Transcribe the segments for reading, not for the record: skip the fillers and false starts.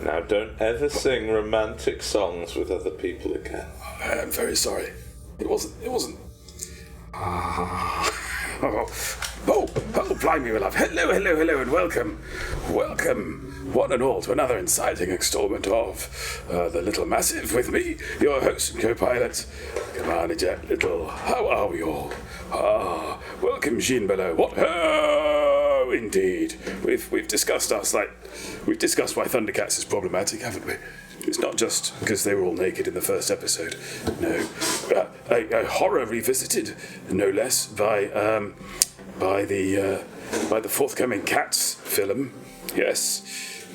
Now don't ever sing romantic songs with other people again. I'm very sorry. It wasn't. Oh, blimey, my love. Hello, and welcome. Welcome, one and all, to another exciting installment of The Little Massive with me, your host and co-pilot, Commander Jack Lyttle. How are we all? Welcome, Jean below. What ho, indeed. We've discussed We've discussed why Thundercats is problematic, haven't we? It's not just because they were all naked in the first episode. No, a horror revisited, no less, by the forthcoming Cats film. Yes,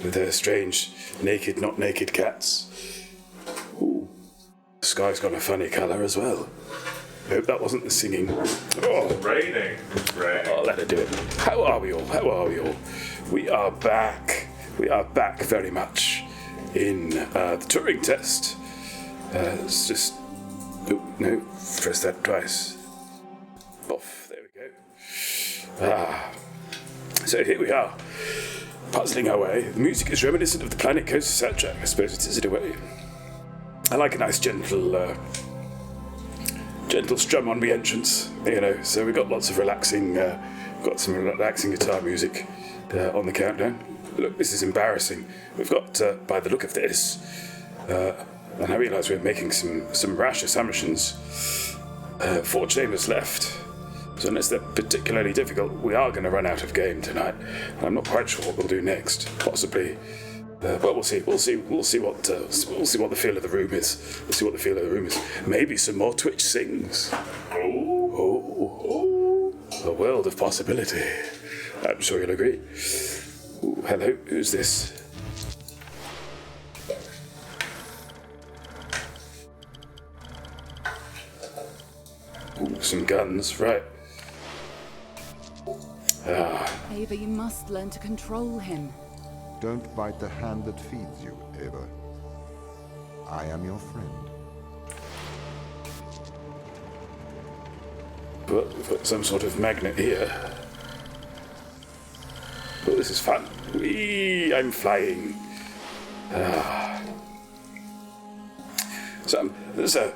with their strange naked, not naked cats. Ooh, the sky's got a funny colour as well. Hope that wasn't the singing. Oh, raining. Oh, let her do it. How are we all? We are back. We are back very much in the Turing test. It's just... Oh, no, press that twice. Off, there we go. So here we are, puzzling our way. The music is reminiscent of the Planet Coaster soundtrack. I suppose it is in a way. I like a nice gentle strum on re-entrance, so we've got lots of relaxing, guitar music on the countdown. Look, this is embarrassing. We've got, by the look of this, and I realise we're making some rash assumptions. 4 chambers left, so unless they're particularly difficult, we are going to run out of game tonight. And I'm not quite sure what we'll do next. Possibly, but we'll see. We'll see what the feel of the room is. Maybe some more Twitch sings. Oh, a world of possibility. I'm sure you'll agree. Ooh, hello, who's this? Ooh, some guns, right. Ava, you must learn to control him. Don't bite the hand that feeds you, Ava. I am your friend. But we've got some sort of magnet here. Oh, this is fun. Whee! I'm flying. So there's in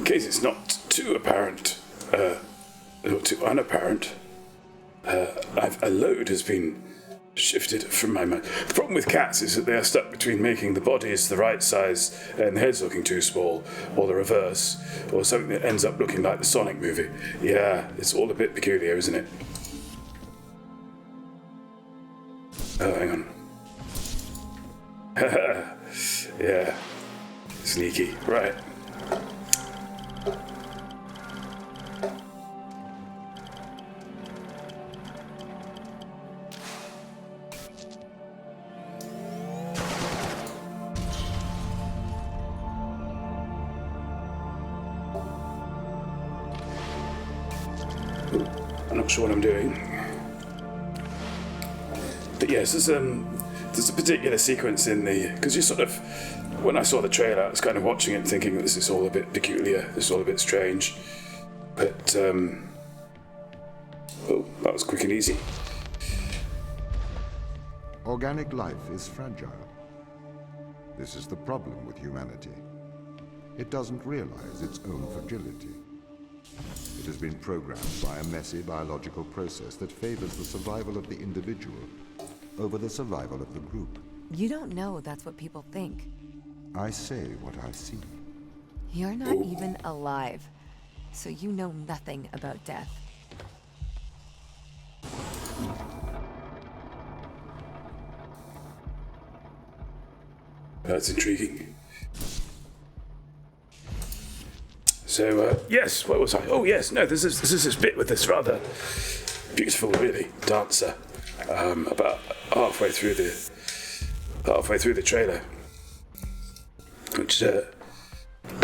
case it's not too apparent, or too unapparent, a load has been shifted from my mind. The problem with cats is that they are stuck between making the bodies the right size and the heads looking too small, or the reverse, or something that ends up looking like the Sonic movie. Yeah, it's all a bit peculiar, isn't it? Oh, hang on. Yeah. Sneaky. Right. I'm not sure what I'm doing. But yes, there's a particular sequence in because you sort of, when I saw the trailer, I was kind of watching it and thinking this is all a bit peculiar, this is all a bit strange. But, oh, that was quick and easy. Organic life is fragile. This is the problem with humanity. It doesn't realize its own fragility. It has been programmed by a messy biological process that favors the survival of the individual over the survival of the group. You don't know that's what people think. I say what I see. You're not even alive, so you know nothing about death. That's intriguing. So, yes, what was I? Oh, yes, no, this is this bit with this rather beautiful, really, dancer. About halfway through the trailer, which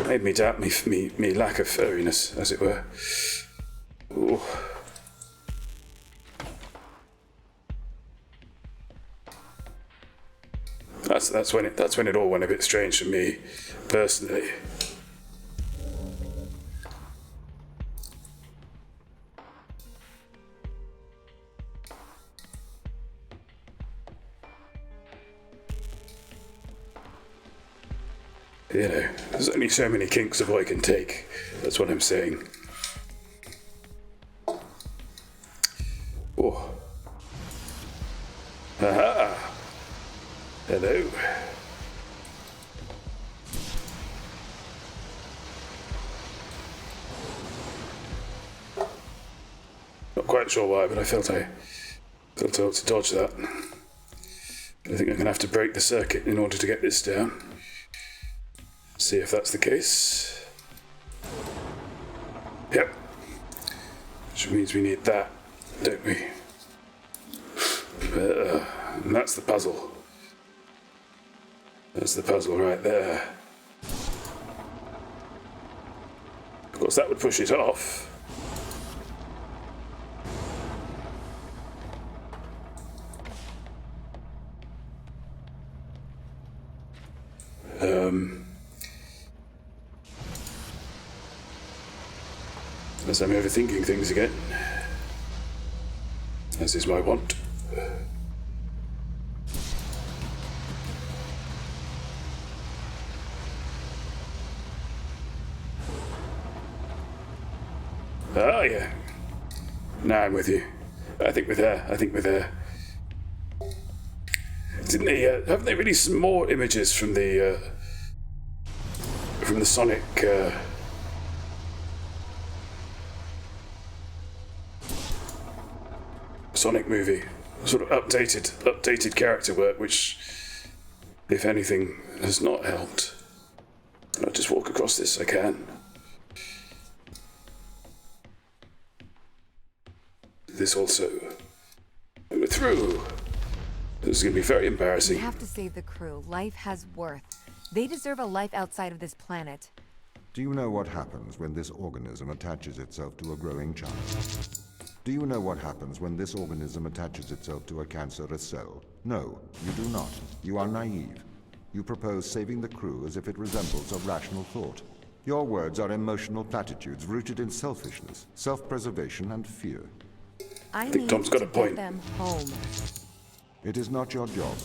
made me doubt me lack of furriness, as it were. Ooh. That's when it all went a bit strange for me, personally. You know, there's only so many kinks a boy can take. That's what I'm saying. Oh. Aha! Hello. Not quite sure why, but I felt I ought to dodge that. I think I'm going to have to break the circuit in order to get this down. See if that's the case. Yep. Which means we need that, don't we? And that's the puzzle. That's the puzzle right there. Of course, that would push it off. As I'm overthinking things again, as is my wont. Ah, yeah. Now I'm with you. I think we're there. Didn't they? Haven't they released some more images from the Sonic? Sonic movie, sort of updated character work, which, if anything, has not helped. Can I just walk across this? I can. This also. We're through. This is going to be very embarrassing. We have to save the crew. Life has worth. They deserve a life outside of this planet. Do you know what happens when this organism attaches itself to a growing child? Do you know what happens when this organism attaches itself to a cancerous cell? No, you do not. You are naive. You propose saving the crew as if it resembles a rational thought. Your words are emotional platitudes rooted in selfishness, self-preservation, and fear. I think need Tom's got to a point. get them home. It is not your job.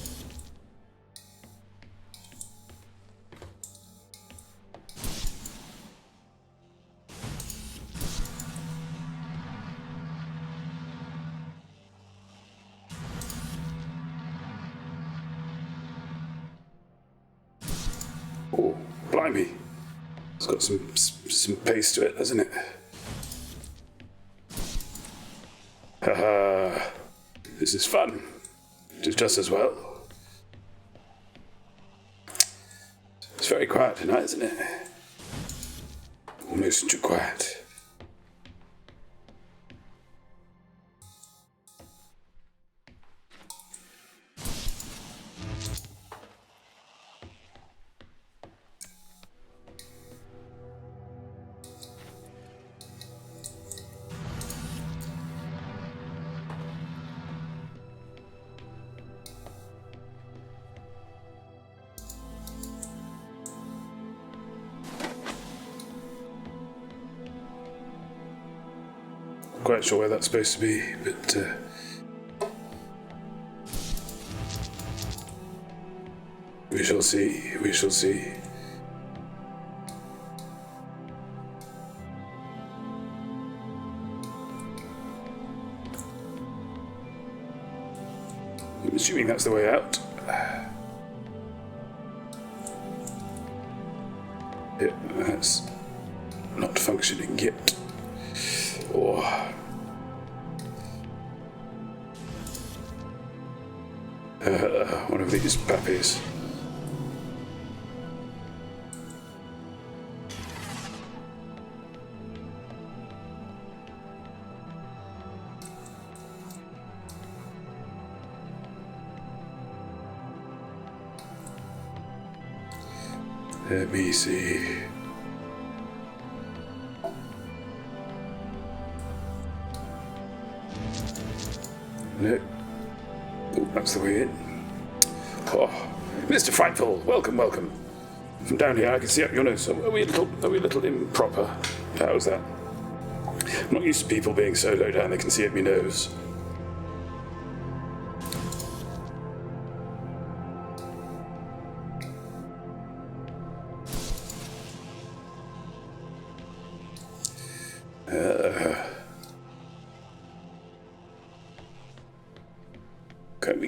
Oh, blimey. It's got some pace to it, hasn't it? Haha. This is fun. Just as well. It's very quiet tonight, isn't it? Almost too quiet. Quite sure where that's supposed to be, but we shall see. We shall see. I'm assuming that's the way out. Yeah, that's not functioning yet. Or one of these puppies. Let me see. No. Oh, that's the way in. Oh, Mr. Frightful, welcome, welcome. From down here, I can see up your nose. Are we a little improper? How's that? I'm not used to people being so low down they can see up my nose.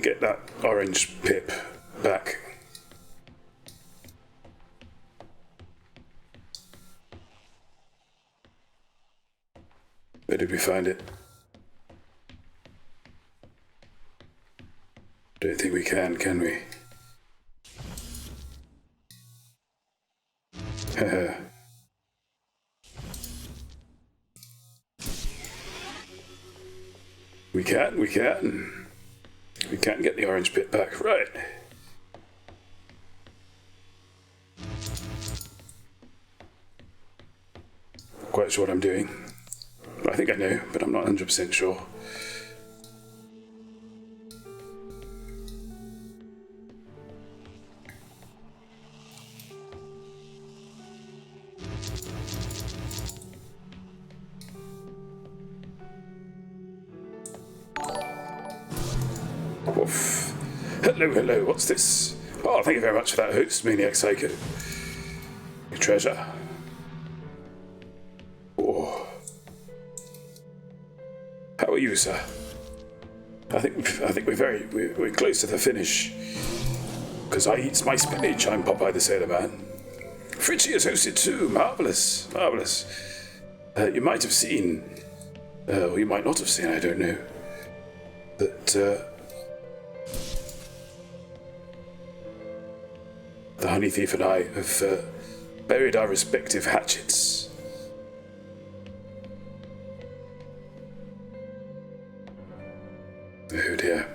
get that orange pip back. Where did we find it? Don't think we can we? We can. We can get the orange bit back, right. Quite sure what I'm doing. I think I know, but I'm not 100% sure. Oof. Hello, what's this? Oh, thank you very much for that host, Maniac Psycho. Your treasure. Oh. How are you, sir? I think we're close to the finish. Because I eats my spinach, I'm Popeye the Sailor Man. Fritchie is hosted too, marvellous. You might have seen, or you might not have seen, I don't know, that the honey thief and I have buried our respective hatchets. Oh dear.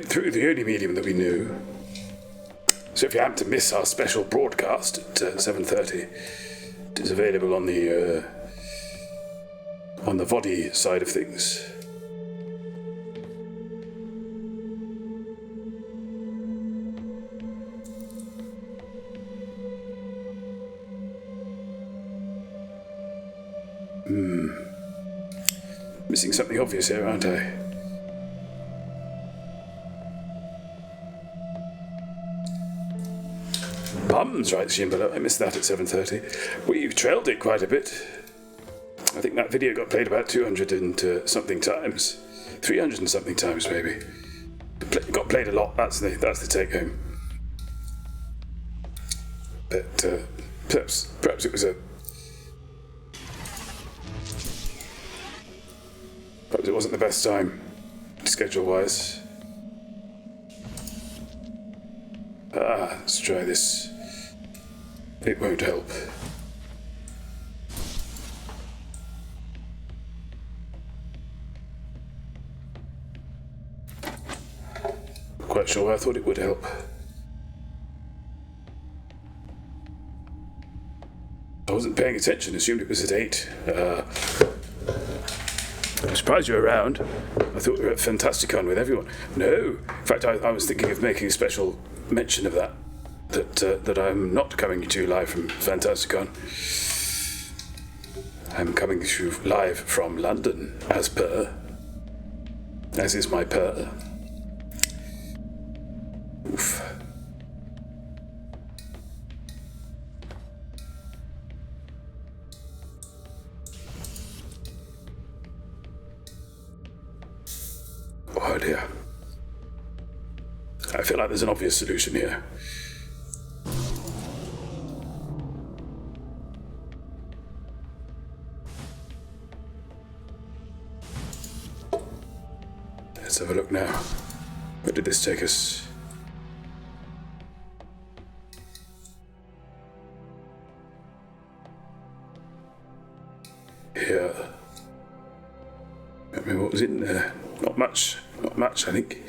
Through the only medium that we knew. So if you happen to miss our special broadcast at 7:30, it is available on the VOD side of things. Missing something obvious here, aren't I? Bums, writes Jimbala. I missed that at 7:30. We've trailed it quite a bit. I think that video got played about 200 and something times. 300 and something times, maybe. It got played a lot, that's the take home. But perhaps it was perhaps it wasn't the best time, schedule-wise. Let's try this. It won't help. Quite sure why I thought it would help. I wasn't paying attention, assumed it was at 8. I'm surprised you're around. I thought we were at Fantasticon with everyone. No, in fact, I was thinking of making a special mention of that I'm not coming to you live from Fantasticon. I'm coming to you live from London, as is my per. Oof. Oh dear. I feel like there's an obvious solution here. Let's have a look now. Where did this take us? Here. I remember what was in there. Not much, I think.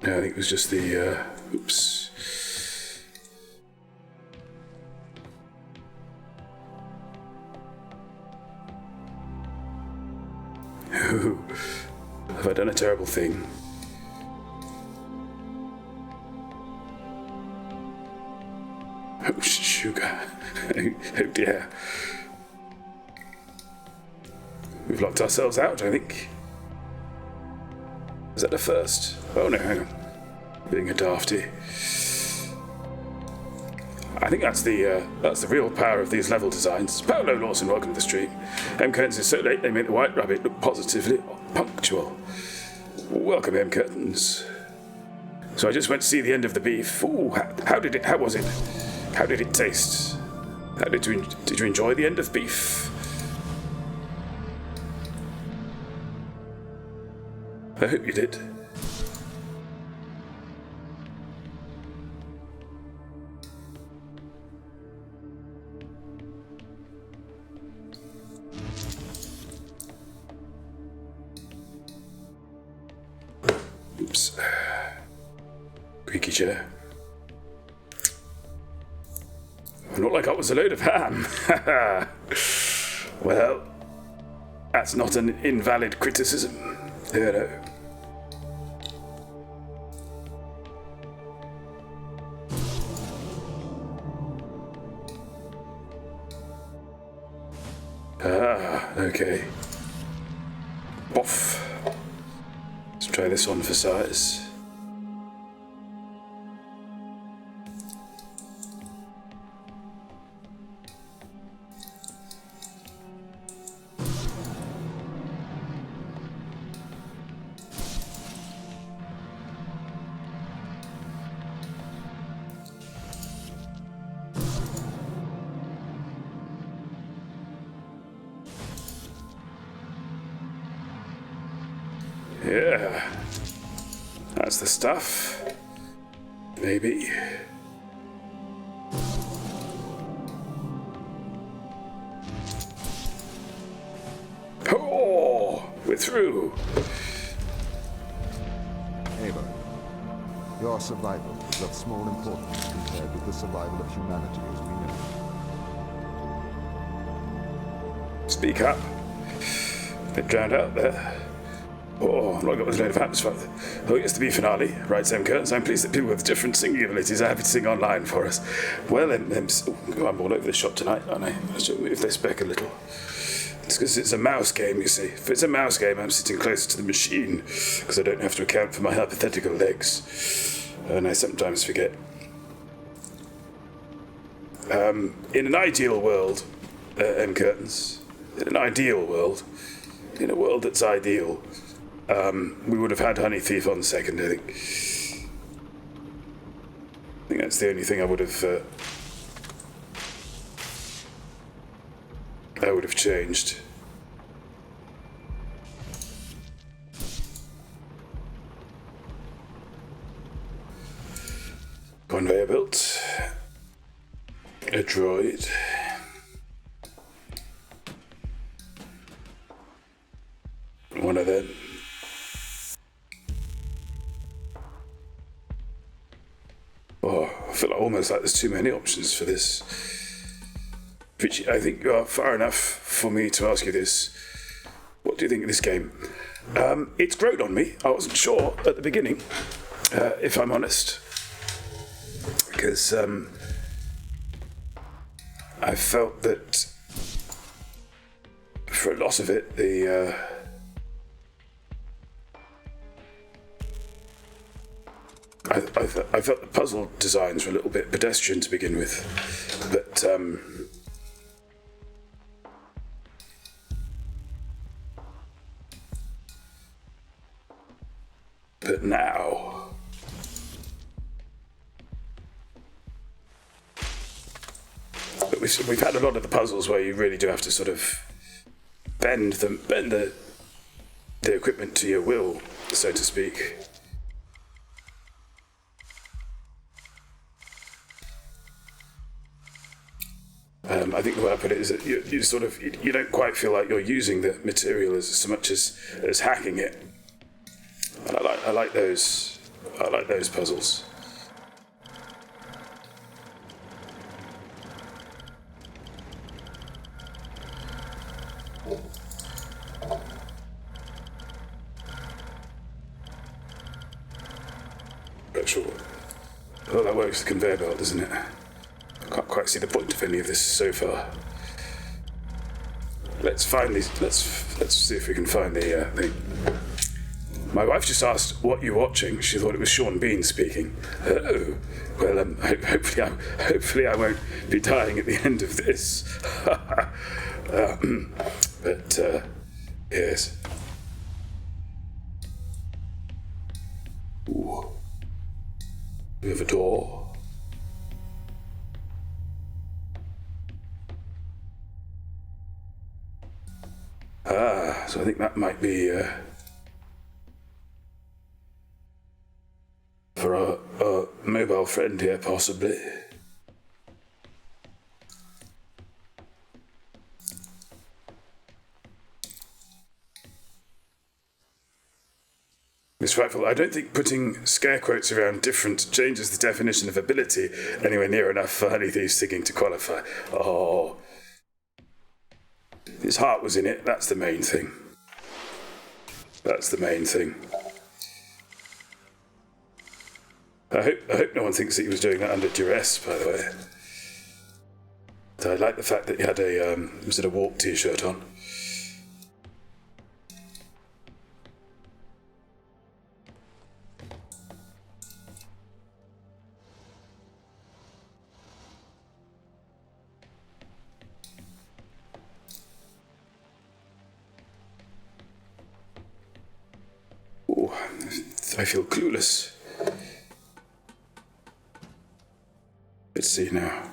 No, I think it was just the, oops. Oh, have I done a terrible thing? Oh, sugar. Oh dear. We've locked ourselves out, I think. Is that the first? Oh no, hang on. Being a dafty. I think that's the real power of these level designs. Paolo Lawson, welcome to the stream. M. Curtains is so late they make the White Rabbit look positively punctual. Welcome, M. Curtains. So I just went to see the end of the beef. Ooh, how was it? How did it taste? Did you enjoy the end of beef? I hope you did. Oops. Creaky chair. And all I got was a load of ham. Well, that's not an invalid criticism. You know. Okay. Boff. Let's try this on for size. Yeah, that's the stuff. Maybe. Oh, we're through. Ava, your survival is of small importance compared with the survival of humanity as we know it. Speak up. Bit drowned out there. Oh, I've not got this load of atmosphere. Oh, yes, the B finale. Right, Sam Curtains. I'm pleased that people with different singing abilities are happy to sing online for us. Well, I'm all over the shop tonight, aren't I? Let's just move this back a little. It's because it's a mouse game, you see. If it's a mouse game, I'm sitting closer to the machine because I don't have to account for my hypothetical legs. And I sometimes forget. In an ideal world, M. Curtains, in an ideal world, in a world that's ideal, we would have had Honey Thief on second, I think. I think that's the only thing I would have changed. Conveyor belt. A droid. One of them. Oh, I feel almost like there's too many options for this. Which I think you are far enough for me to ask you this. What do you think of this game? It's grown on me. I wasn't sure at the beginning, if I'm honest. Because I felt that for a lot of it, I felt the puzzle designs were a little bit pedestrian to begin with, but now we've had a lot of the puzzles where you really do have to sort of bend the equipment to your will, so to speak. I think the way I put it is that you sort of you don't quite feel like you're using the material as so much as hacking it. And I like those puzzles. Actual. Well, that works the conveyor belt, doesn't it? Can't quite see the point of any of this so far. let's see if we can find the thing. My wife just asked what you're watching. She thought it was Sean Bean speaking. Oh, well, hopefully I won't be dying at the end of this. But yes. Ooh. We have a door. So I think that might be for our mobile friend here, possibly. Miss Frightful, I don't think putting scare quotes around different changes the definition of ability anywhere near enough for Honey Thieves Singing to qualify. Oh. His heart was in it, that's the main thing. That's the main thing. I hope no one thinks that he was doing that under duress, by the way. I like the fact that he had a Walk t-shirt on. I feel clueless. Let's see now.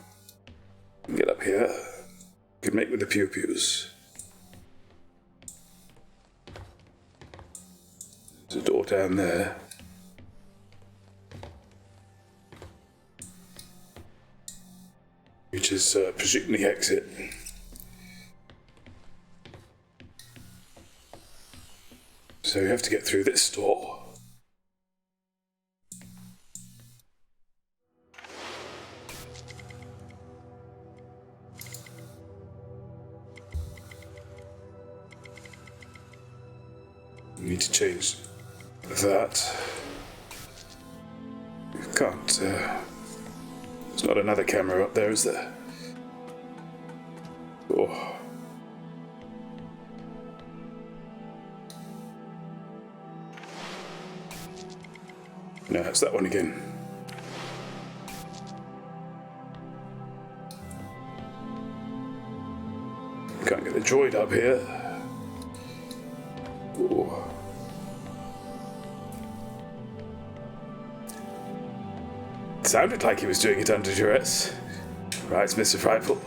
Get up here. Could make with the pew-pews. There's a door down there. Which is presumably exit. So you have to get through this door. You need to change that. You can't, there's not another camera up there, is there? Oh. No, it's that one again. Can't get the droid up here. Ooh. Sounded like he was doing it under duress. Right, Mr. Frightful.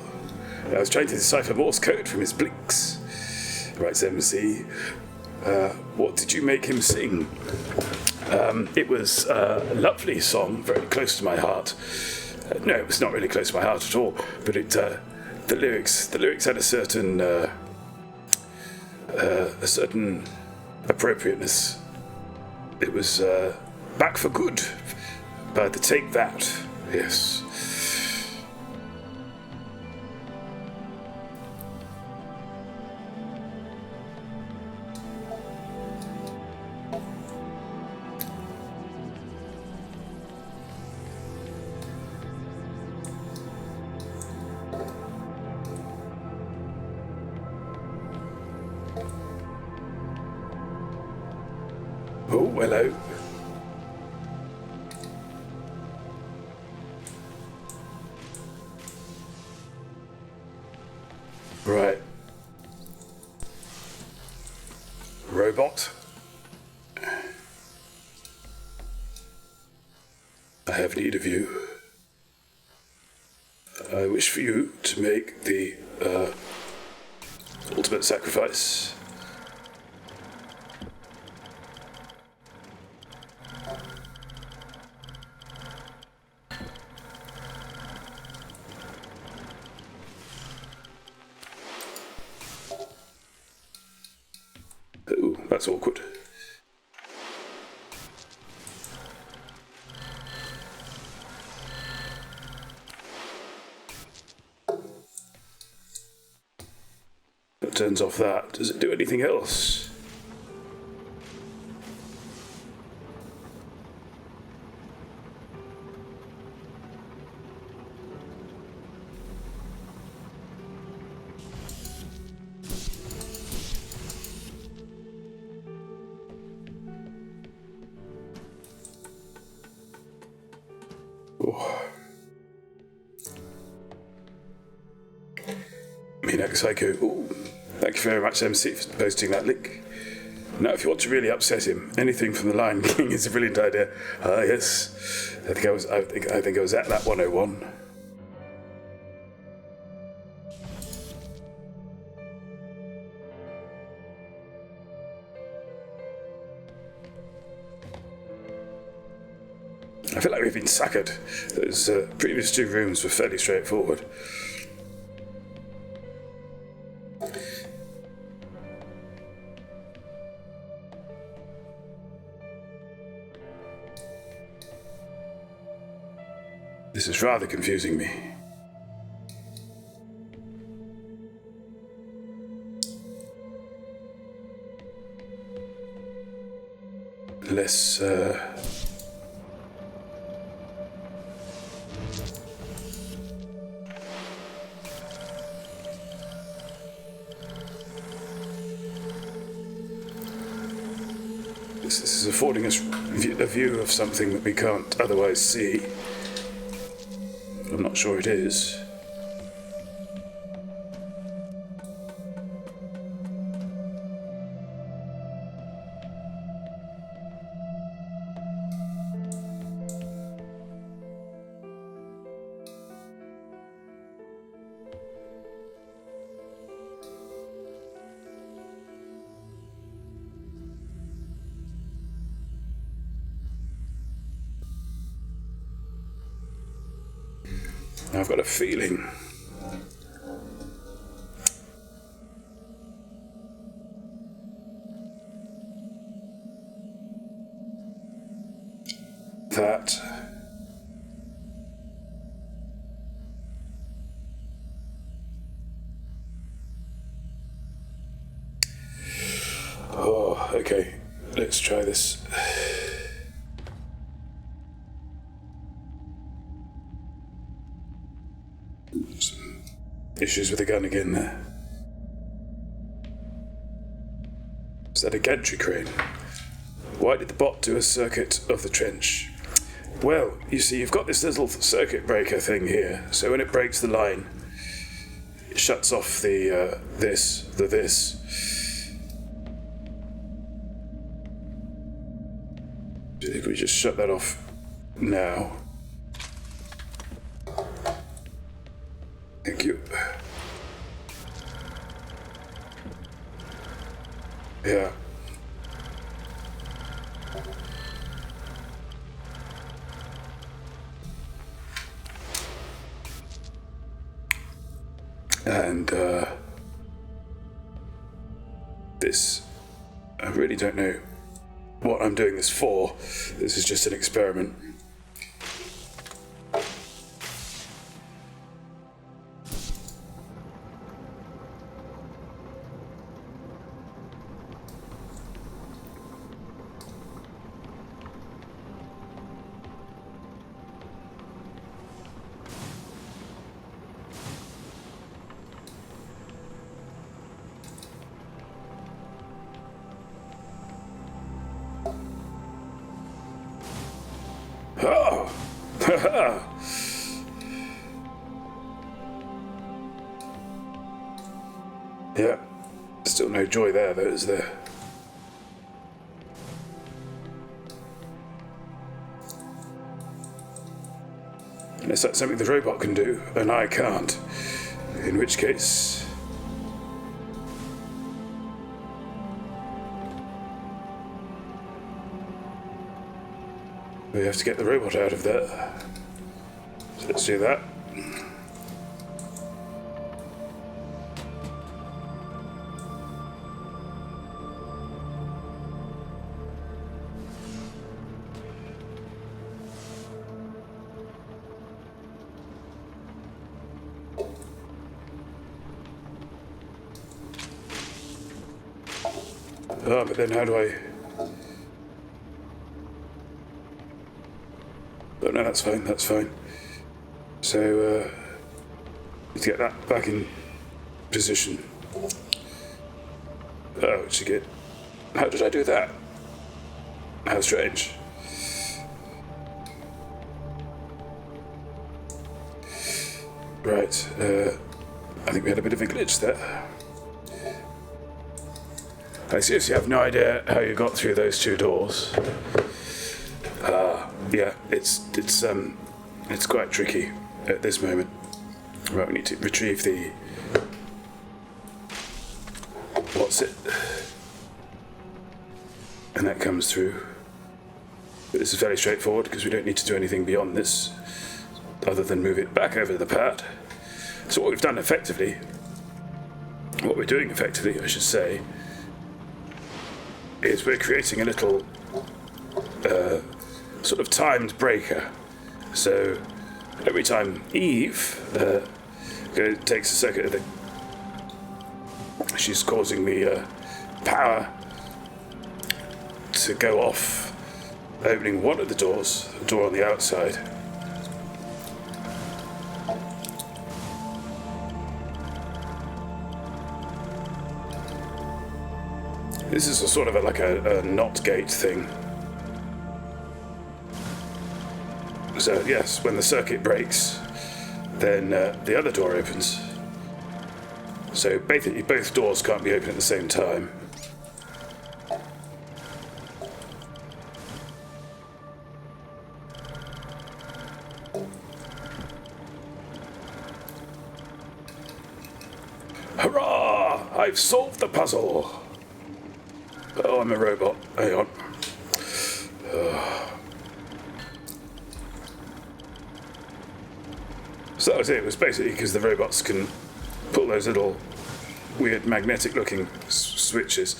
I was trying to decipher Morse code from his blinks. Right, MC. What did you make him sing? It was a lovely song, very close to my heart. No, it was not really close to my heart at all. But the lyrics had a certain appropriateness. It was Back for Good by the Take That. Yes. Oh, hello. Right. Robot. I have need of you. I wish for you to make the ultimate sacrifice. Oh, that's awkward. That turns off that. Does it do anything else? Oh. Minak Psycho. Oh, thank you very much, MC, for posting that link. Now, if you want to really upset him, anything from the Lion King is a brilliant idea. Ah, yes. I think I was at that 101. I feel like we've been suckered. Those previous two rooms were fairly straightforward. This is rather confusing me. Let's This is affording us a view of something that we can't otherwise see. I'm not sure it is. I've got a feeling that okay, let's try this. Issues with the gun again there. Is that a gantry crane? Why did the bot do a circuit of the trench? Well, you see, you've got this little circuit breaker thing here, so when it breaks the line, it shuts off the this. Do you think we just shut that off now? Thank you. Yeah. And this, I really don't know what I'm doing this for. This is just an experiment. Oh! Yeah. Still no joy there, though, is there? Unless that's something the robot can do, and I can't. In which case... we have to get the robot out of there. So let's do that. Oh, but then how do I... Oh, no, that's fine, that's fine. So, let's get that back in position. Oh, it's good. How did I do that? How strange. Right, I think we had a bit of a glitch there. I seriously have no idea how you got through those two doors. Yeah, it's quite tricky at this moment. Right, we need to retrieve the... What's it? And that comes through. But this is fairly straightforward because we don't need to do anything beyond this other than move it back over the pad. So what we've done effectively, what we're doing effectively, I should say, is we're creating a little sort of timed breaker. So every time Eve takes a circuit of the... She's causing the power to go off, opening one of the doors, the door on the outside. This is a sort of like a NOT gate thing. So yes, when the circuit breaks, then the other door opens. So basically both doors can't be open at the same time. Hurrah! I've solved the puzzle! Oh, I'm a robot. Hang on. So that was it. It was basically because the robots can pull those little weird magnetic-looking switches.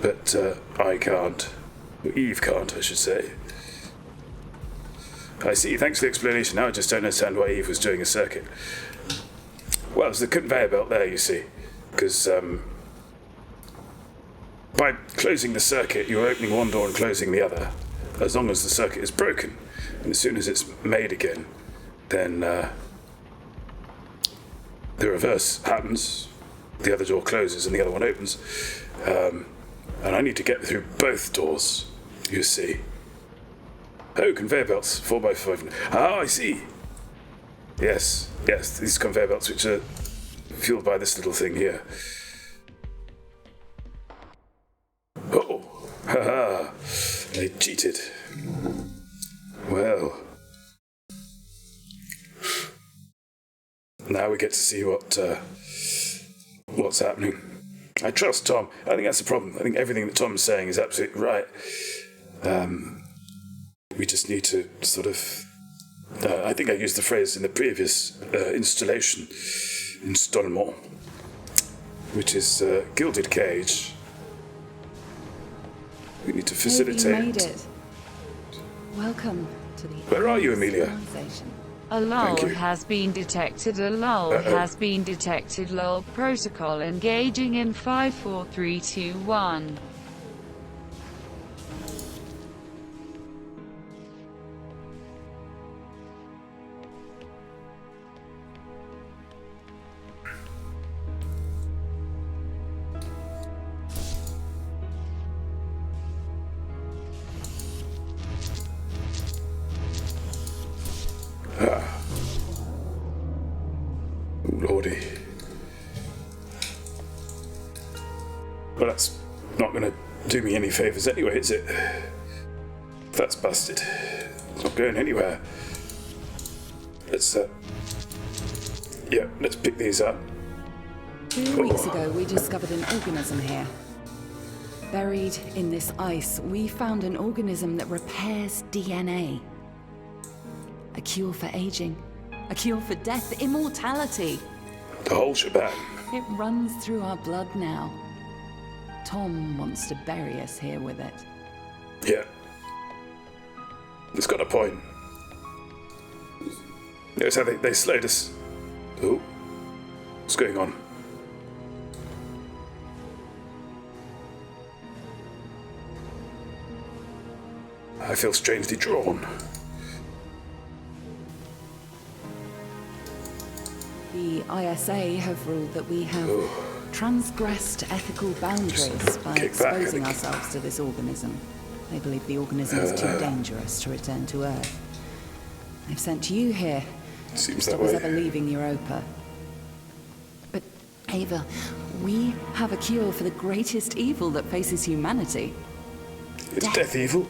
But I can't. Or Eve can't, I should say. I see. Thanks for the explanation. Now I just don't understand why Eve was doing a circuit. Well, there's the conveyor belt there, you see. Because by closing the circuit, you're opening one door and closing the other, as long as the circuit is broken. And as soon as it's made again, then the reverse happens. The other door closes and the other one opens. And I need to get through both doors, you see. Oh, conveyor belts, 4x5. Ah, I see. Yes, these conveyor belts which are fueled by this little thing here. Oh, haha, they cheated. Well, now we get to see what's happening. I trust Tom. I think that's the problem. I think everything that Tom's saying is absolutely right. We just need to sort of... I think I used the phrase in the previous installation, installement, which is gilded cage. We need to facilitate... Maybe you made it. Welcome to the... Where are you, Amelia? A lull Thank you. has been detected. A lull has been detected. Lull protocol engaging in 5, 4, 3, 2, 1. Lordy. Well, that's not going to do me any favours anyway, is it? That's busted. It's not going anywhere. Let's, let's pick these up. 2 weeks ago, we discovered an organism here. Buried in this ice, we found an organism that repairs DNA. A cure for aging. A cure for death, immortality. The whole shebang. It runs through our blood now. Tom wants to bury us here with it. Yeah. It's got a point. Notice how they slowed us. Oh. What's going on? I feel strangely drawn. The ISA have ruled that we have transgressed ethical boundaries by kick back, I exposing think. ourselves to this organism. They believe the organism is too dangerous to return to Earth. They've sent you here. Seems Stop that us way. ever leaving Europa. But, Ava, we have a cure for the greatest evil that faces humanity. Is death evil?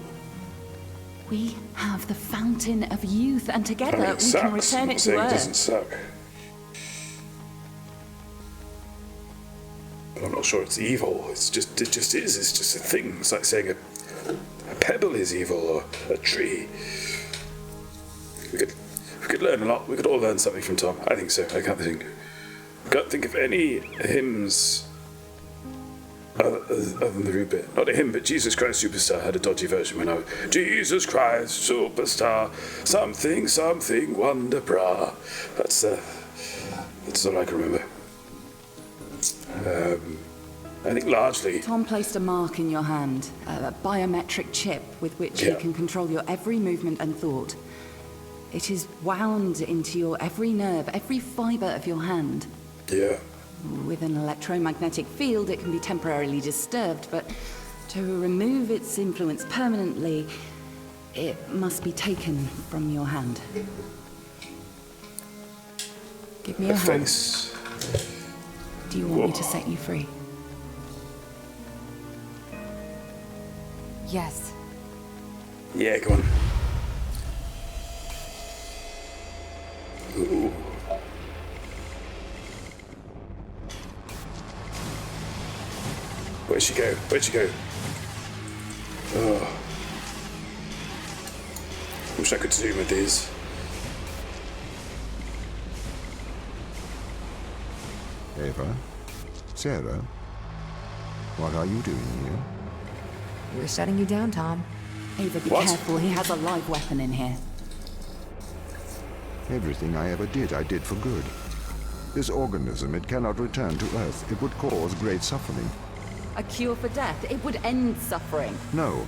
We have the Fountain of Youth, and together I mean, it we sucks. can return I'm it not to saying it doesn't Earth. suck. But I'm not sure it's evil. It just is. It's just a thing. It's like saying a pebble is evil or a tree. We could learn a lot. We could all learn something from Tom. I think so. I can't think of any hymns other than the root bit. Not a hymn, but Jesus Christ Superstar had a dodgy version when I was Jesus Christ Superstar, something wonder bra. That's all I can remember. I think largely. Tom placed a mark in your hand, a biometric chip with which he Yeah. can control your every movement and thought. It is wound into your every nerve, every fiber of your hand. Yeah. With an electromagnetic field, it can be temporarily disturbed, but to remove its influence permanently, it must be taken from your hand. Give me My your hand. face. Do you want me to set you free? Yes. Yeah, go on. Ooh. Where'd she go? Where'd she go? Oh. Wish I could zoom with these. Ava? Sarah? What are you doing here? We're shutting you down, Tom. Ava, be What? careful. He has a live weapon in here. Everything I ever did, I did for good. This organism, it cannot return to Earth. It would cause great suffering. A cure for death. It would end suffering. No.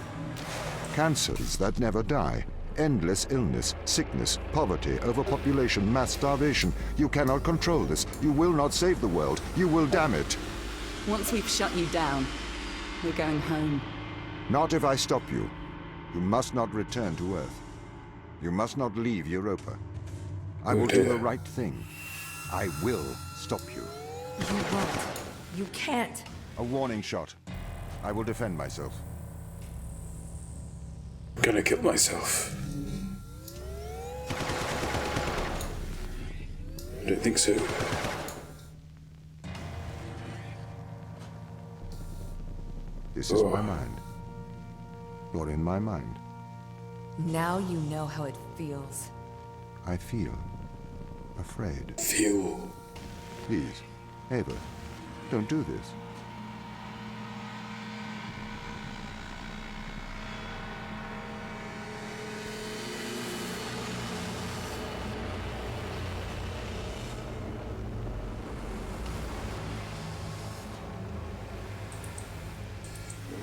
Cancers that never die. Endless illness, sickness, poverty, overpopulation, mass starvation. You cannot control this. You will not save the world. You will damn it. Once we've shut you down, we're going home. Not if I stop you. You must not return to Earth. You must not leave Europa. I will do dear. the right thing. I will stop you. You won't. You can't. A warning shot. I will defend myself. Gonna kill myself. I don't think so. This is my mind. You're in my mind. Now you know how it feels. I feel afraid. Feel. Please, Ava, don't do this.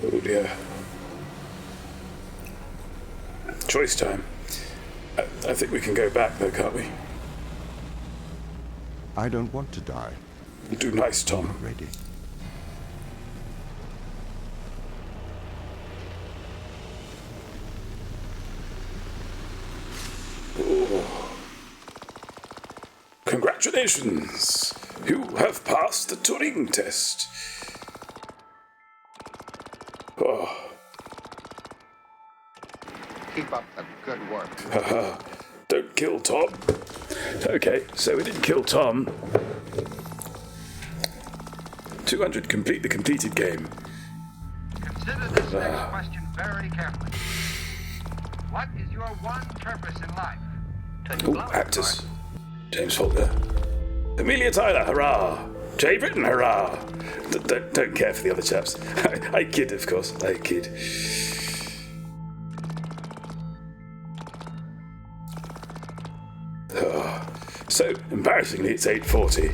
Oh dear. Choice time. I think we can go back though, can't we? I don't want to die. Do nice, Tom. I'm ready. Congratulations! You have passed the Turing test. Oh, Keep up the good work. don't kill Tom. Okay, so we didn't kill Tom. 200, complete the completed game. Consider this next question very carefully. What is your one purpose in life? To Oh, love actors. life. James Faulkner. Amelia Tyler, hurrah! Jay Britton, hurrah! Don't care for the other chaps. I kid, of course. I kid. So, embarrassingly, it's 8:40.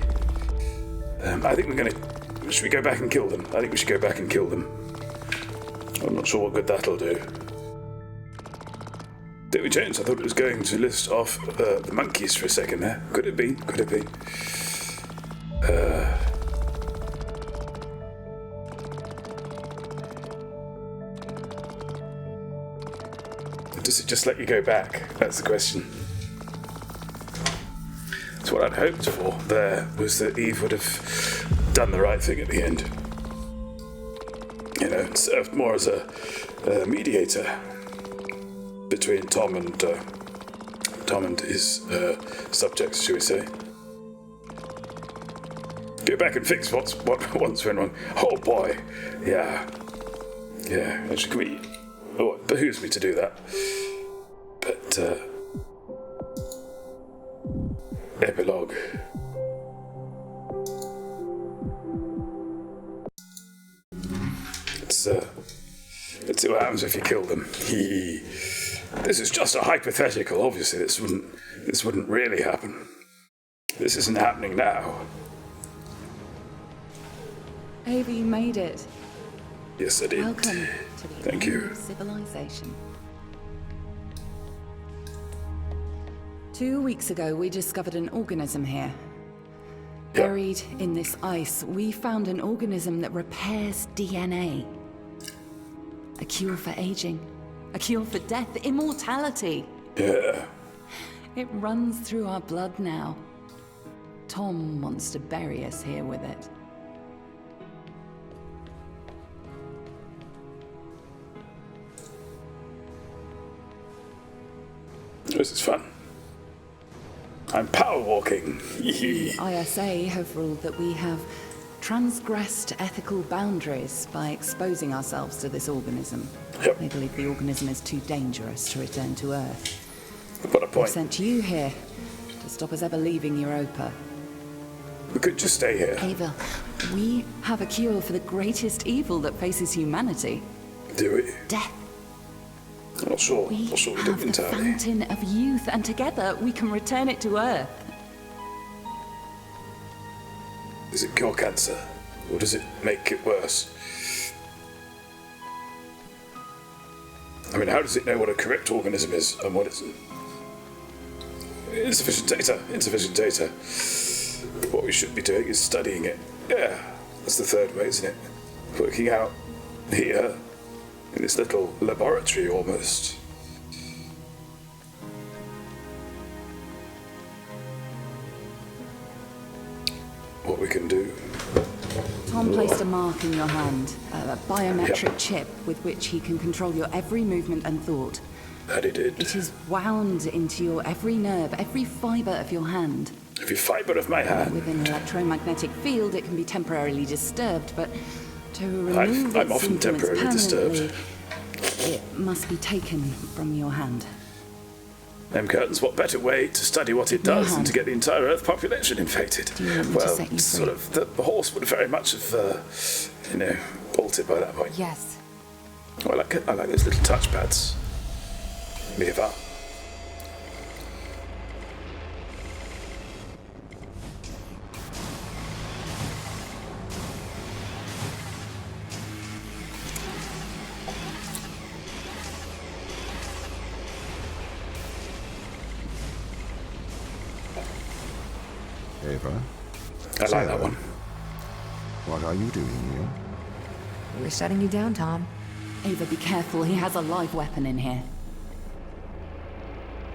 I think we're gonna... Should we go back and kill them? I think we should go back and kill them. I'm not sure what good that'll do. David Jones, I thought it was going to list off the monkeys for a second there. Could have been, could have been. Does it just let you go back? That's the question. It's what I'd hoped for there, was that Eve would have done the right thing at the end. You know, served more as a mediator between Tom and his subjects, shall we say. Go back and fix what once went wrong. Oh boy, yeah. Actually, can we? Oh, it behooves me to do that. But epilogue. Let's see what happens if you kill them. This is just a hypothetical. Obviously, this wouldn't really happen. This isn't happening now. Ava, you made it. Yes, I did. Welcome to the Thank you. end of civilization. 2 weeks ago, we discovered an organism here. Yep. Buried in this ice, we found an organism that repairs DNA. A cure for aging. A cure for death. Immortality. Yeah. It runs through our blood now. Tom wants to bury us here with it. This is fun. I'm power walking. ISA have ruled that we have transgressed ethical boundaries by exposing ourselves to this organism. Yep. They believe the organism is too dangerous to return to Earth. What a They've point. sent you here to stop us ever leaving Europa. We could just stay here. Ava, we have a cure for the greatest evil that faces humanity. Do we? Death. I'm not sure. We Not sure we do have the entirely. fountain of youth, and together we can return it to Earth. Does it cure cancer? Or does it make it worse? I mean, how does it know what a correct organism is and what isn't? Insufficient data. What we should be doing is studying it. Yeah, that's the third way, isn't it? Working out here, in this little laboratory almost. What we can do. Tom placed a mark in your hand, a biometric chip with which he can control your every movement and thought. That he did. It is wound into your every nerve, every fibre of your hand. Every fibre of my hand. With an electromagnetic field, it can be temporarily disturbed, but to remove I'm its often influence temporarily disturbed. permanently, it must be taken from your hand. Curtains, what better way to study what it does than to get the entire Earth population infected? Do you want me to set you sort free? of, the horse would very much have, bolted by that point. Yes. Oh, I like those little touchpads. Eva. Ava, I like that one. what are you doing here? We were shutting you down, Tom. Ava, be careful. He has a live weapon in here.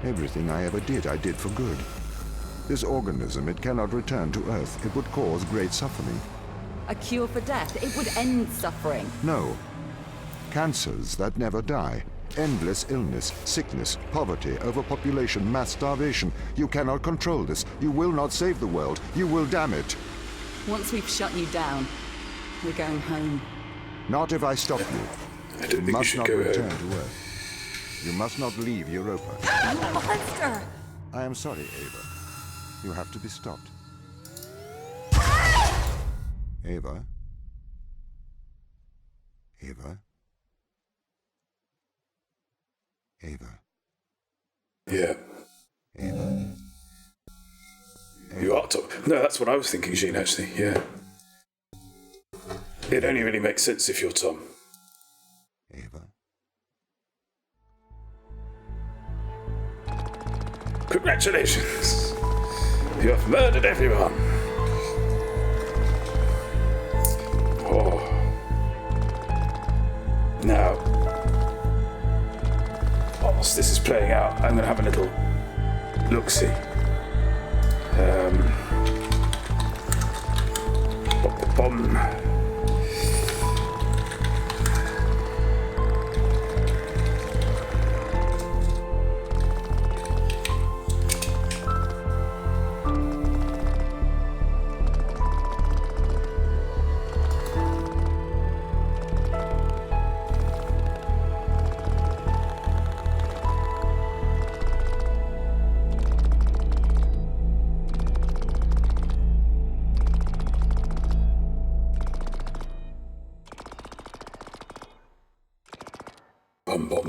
Everything I ever did, I did for good. This organism, it cannot return to Earth. It would cause great suffering. A cure for death. It would end suffering. No. Cancers that never die. Endless illness, sickness, poverty, overpopulation, mass starvation. You cannot control this. You will not save the world. You will damn it. Once we've shut you down, we're going home. Not if I stop you. I don't You think you must should not go return home. to Earth. You must not leave Europa. Monster! I am sorry, Ava. You have to be stopped. Ava? Ava? Ava? Yeah. Ava? You are talking. No, that's what I was thinking, Jean, actually. Yeah. It only really makes sense if you're Tom. Ava? Congratulations! You have murdered everyone! Oh. Now, whilst this is playing out, I'm going to have a little look-see. Bomb. Bum, bum,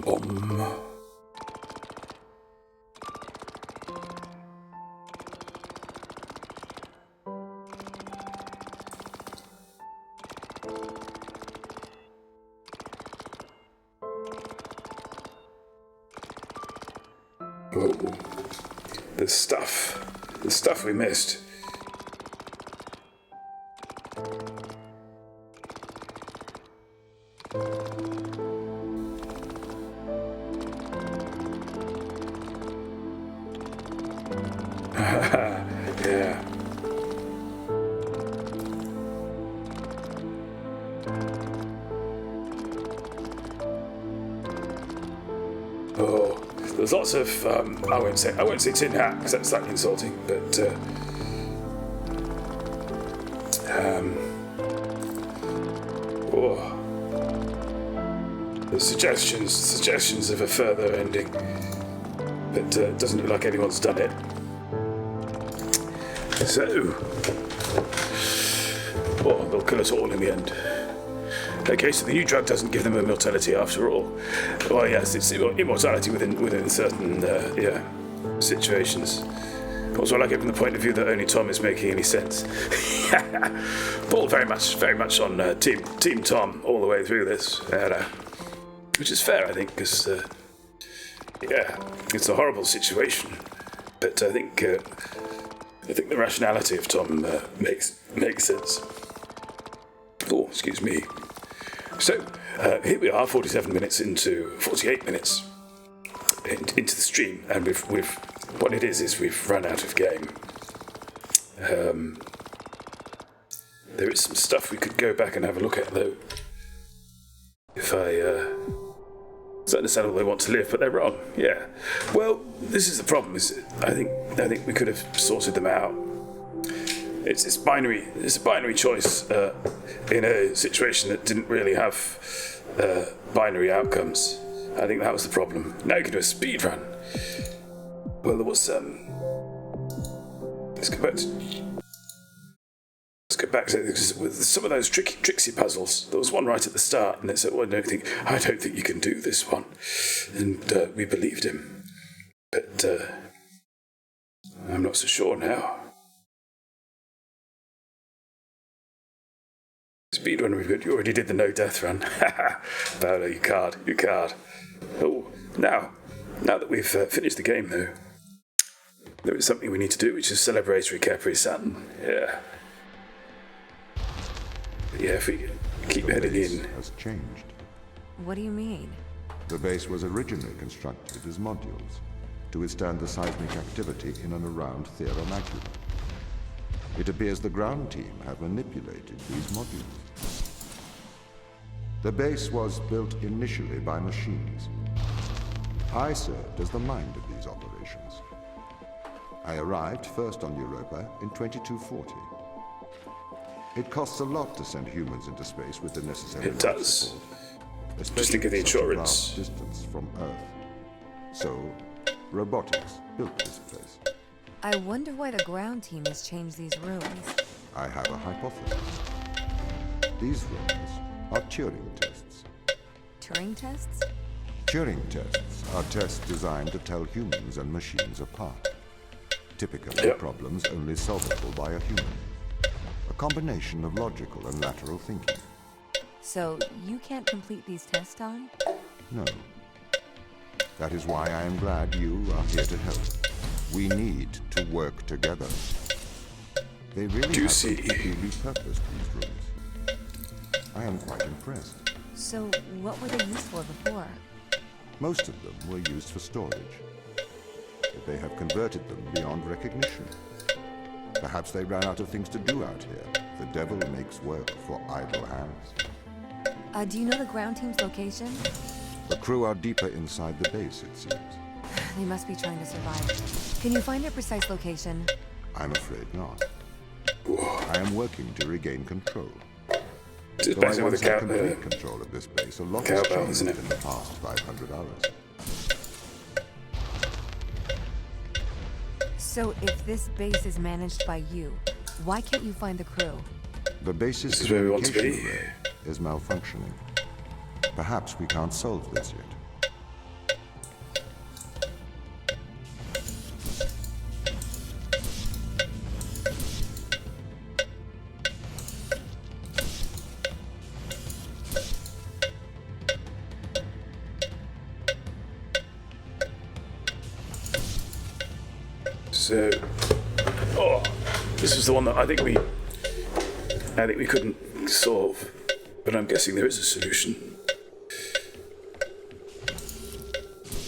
bum. Oh, the stuff we missed. Yeah. Oh, there's lots of I won't say tin hat because that's slightly insulting, but oh, there's suggestions of a further ending, but it doesn't look like anyone's done it. So, oh, they'll kill us all in the end. Okay, so the new drug doesn't give them immortality after all. Well, yes, it's immortality within certain situations. Also, I like it from the point of view that only Tom is making any sense. Paul very much on Team Tom all the way through this, which is fair, I think, because it's a horrible situation. But I think the rationality of Tom makes sense. Oh, excuse me. So, here we are, 48 minutes into the stream, and we've what it is we've run out of game. There is some stuff we could go back and have a look at, though. If I understand how they want to live, but they're wrong. Yeah. Well, this is the problem. I think we could have sorted them out. It's binary. It's a binary choice in a situation that didn't really have binary outcomes. I think that was the problem. Now you can do a speed run. Well, there was let's go back to with some of those tricksy puzzles. There was one right at the start, and they said, "Well, I don't think you can do this one," and we believed him. But I'm not so sure now. Speedrun, you already did the no death run. No, you can't. Oh, now that we've finished the game, though, there is something we need to do, which is celebratory Capri Sun. Yeah. But yeah, if we keep heading in. Has changed. What do you mean? The base was originally constructed as modules to withstand the seismic activity in and around Thera Macula. It appears the ground team have manipulated these modules. The base was built initially by machines. I served as the mind of these operations. I arrived first on Europa in 2240. It costs a lot to send humans into space with the necessary It does. support, Just think of the especially at such a insurance. vast distance from Earth. So, robotics built this place. I wonder why the ground team has changed these rooms. I have a hypothesis. These rooms are Turing tests. Turing tests? Turing tests are tests designed to tell humans and machines apart. Typically, Yep. problems only solvable by a human. A combination of logical and lateral thinking. So you can't complete these tests, Tom? No. That is why I am glad you are here to help. We need to work together. They really Juicy. have completely repurposed these rooms. I am quite impressed. So what were they used for before? Most of them were used for storage. But they have converted them beyond recognition. Perhaps they ran out of things to do out here. The devil makes work for idle hands. Do you know the ground team's location? The crew are deeper inside the base, it seems. They must be trying to survive. Can you find their precise location? I'm afraid not. I am working to regain control. Just Though I basically once with had the complete control of this base, a lot has cowbell, changed isn't it? in the past 500 hours. So if this base is managed by you, why can't you find the crew? The base's This is where we want to be. communication array is malfunctioning. Perhaps we can't solve this yet. So, this is the one that I think we couldn't solve, but I'm guessing there is a solution.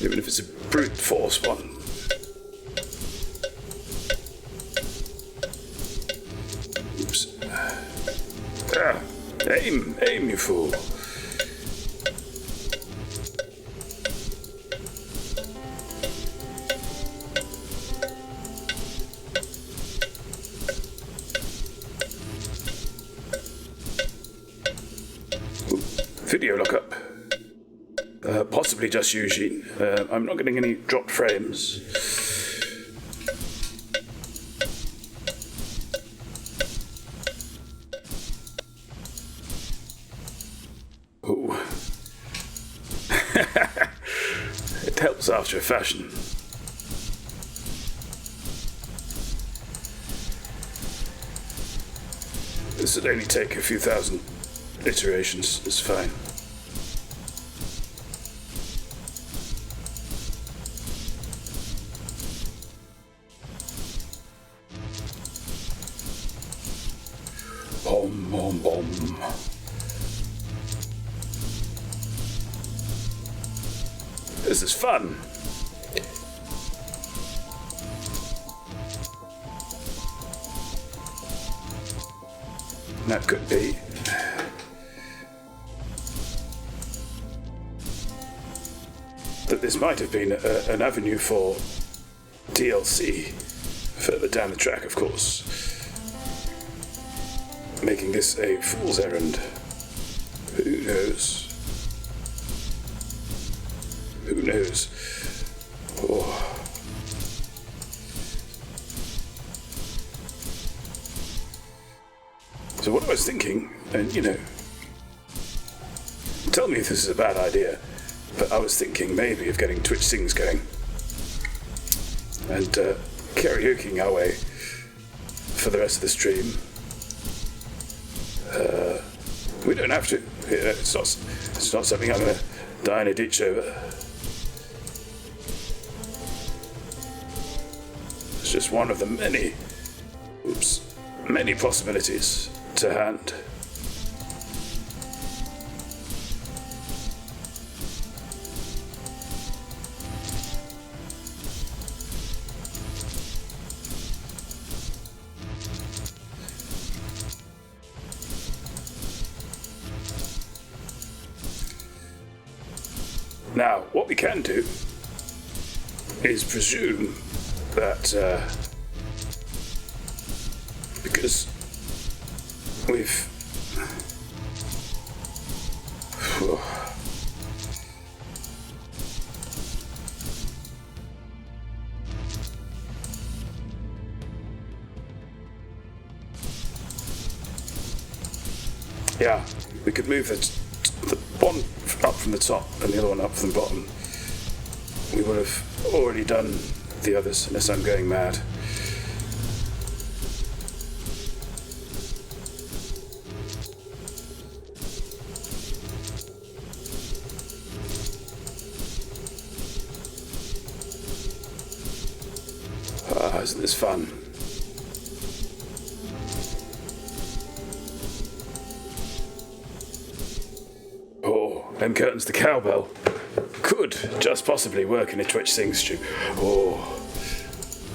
Even if it's a brute force one. Oops. Aim, you fool. Video lockup. Possibly just Eugene. I'm not getting any dropped frames. Ooh. It helps after a fashion. This would only take a few thousand iterations. It's fine. Bom, bom, bom. This is fun. That could be. That this might have been an avenue for DLC further down the track, of course. Making this a fool's errand. Who knows? Who knows? Oh. So what I was thinking, and tell me if this is a bad idea, but I was thinking maybe of getting Twitch Sings going. And karaokeing our way for the rest of the stream. We don't have to. It's not something I'm going to die in a ditch over. It's just one of the many possibilities to hand. Now, what we can do is presume that because we've yeah, we could move the one up from the top and the other one up from the bottom. We would have already done the others, unless I'm going mad. Isn't this fun? Oh, them curtains, the cowbell could just possibly work in a Twitch Sing stream. Oh,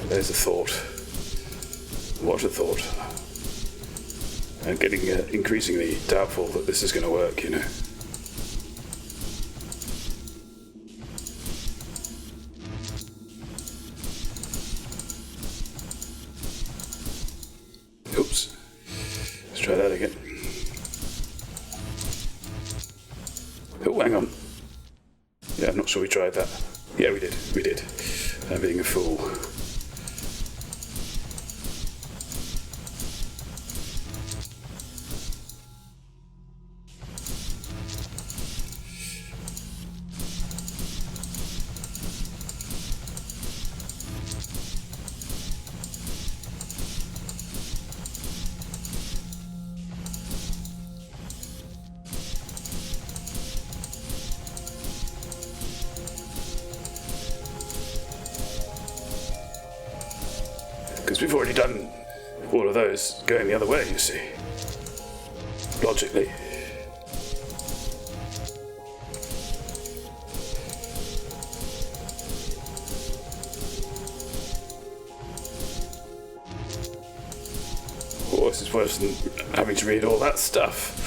there's a thought. What a thought. And getting increasingly doubtful that this is going to work, you know. Oops. Let's try that again. Oh, hang on. Yeah, I'm not sure we tried that. Yeah, we did. I'm being a fool. Because we've already done all of those going the other way, you see. Logically. Oh, this is worse than having to read all that stuff.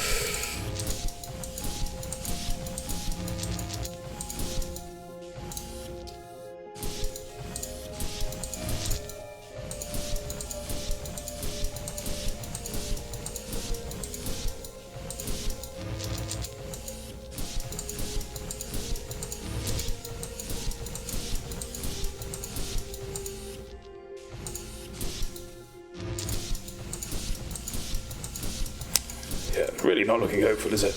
Yeah, really not looking hopeful, is it?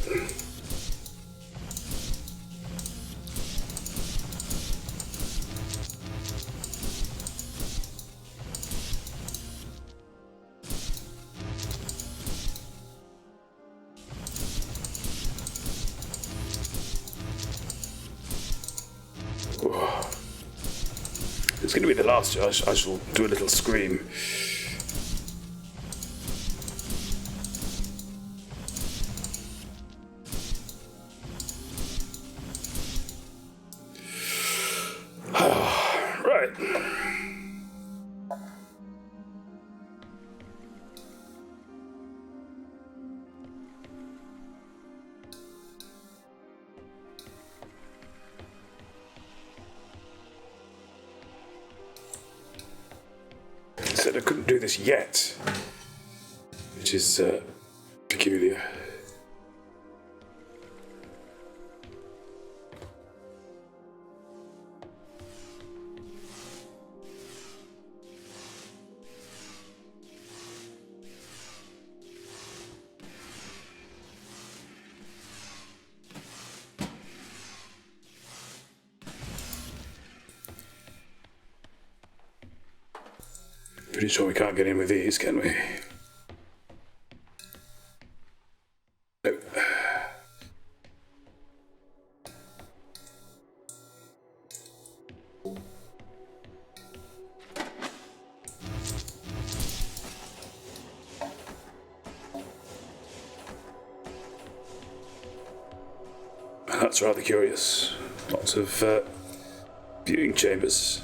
Whoa. It's going to be the last. I shall do a little scream. Right. Said I couldn't do this yet, which is peculiar. Pretty sure we can't get in with these, can we? No. That's rather curious. Lots of viewing chambers.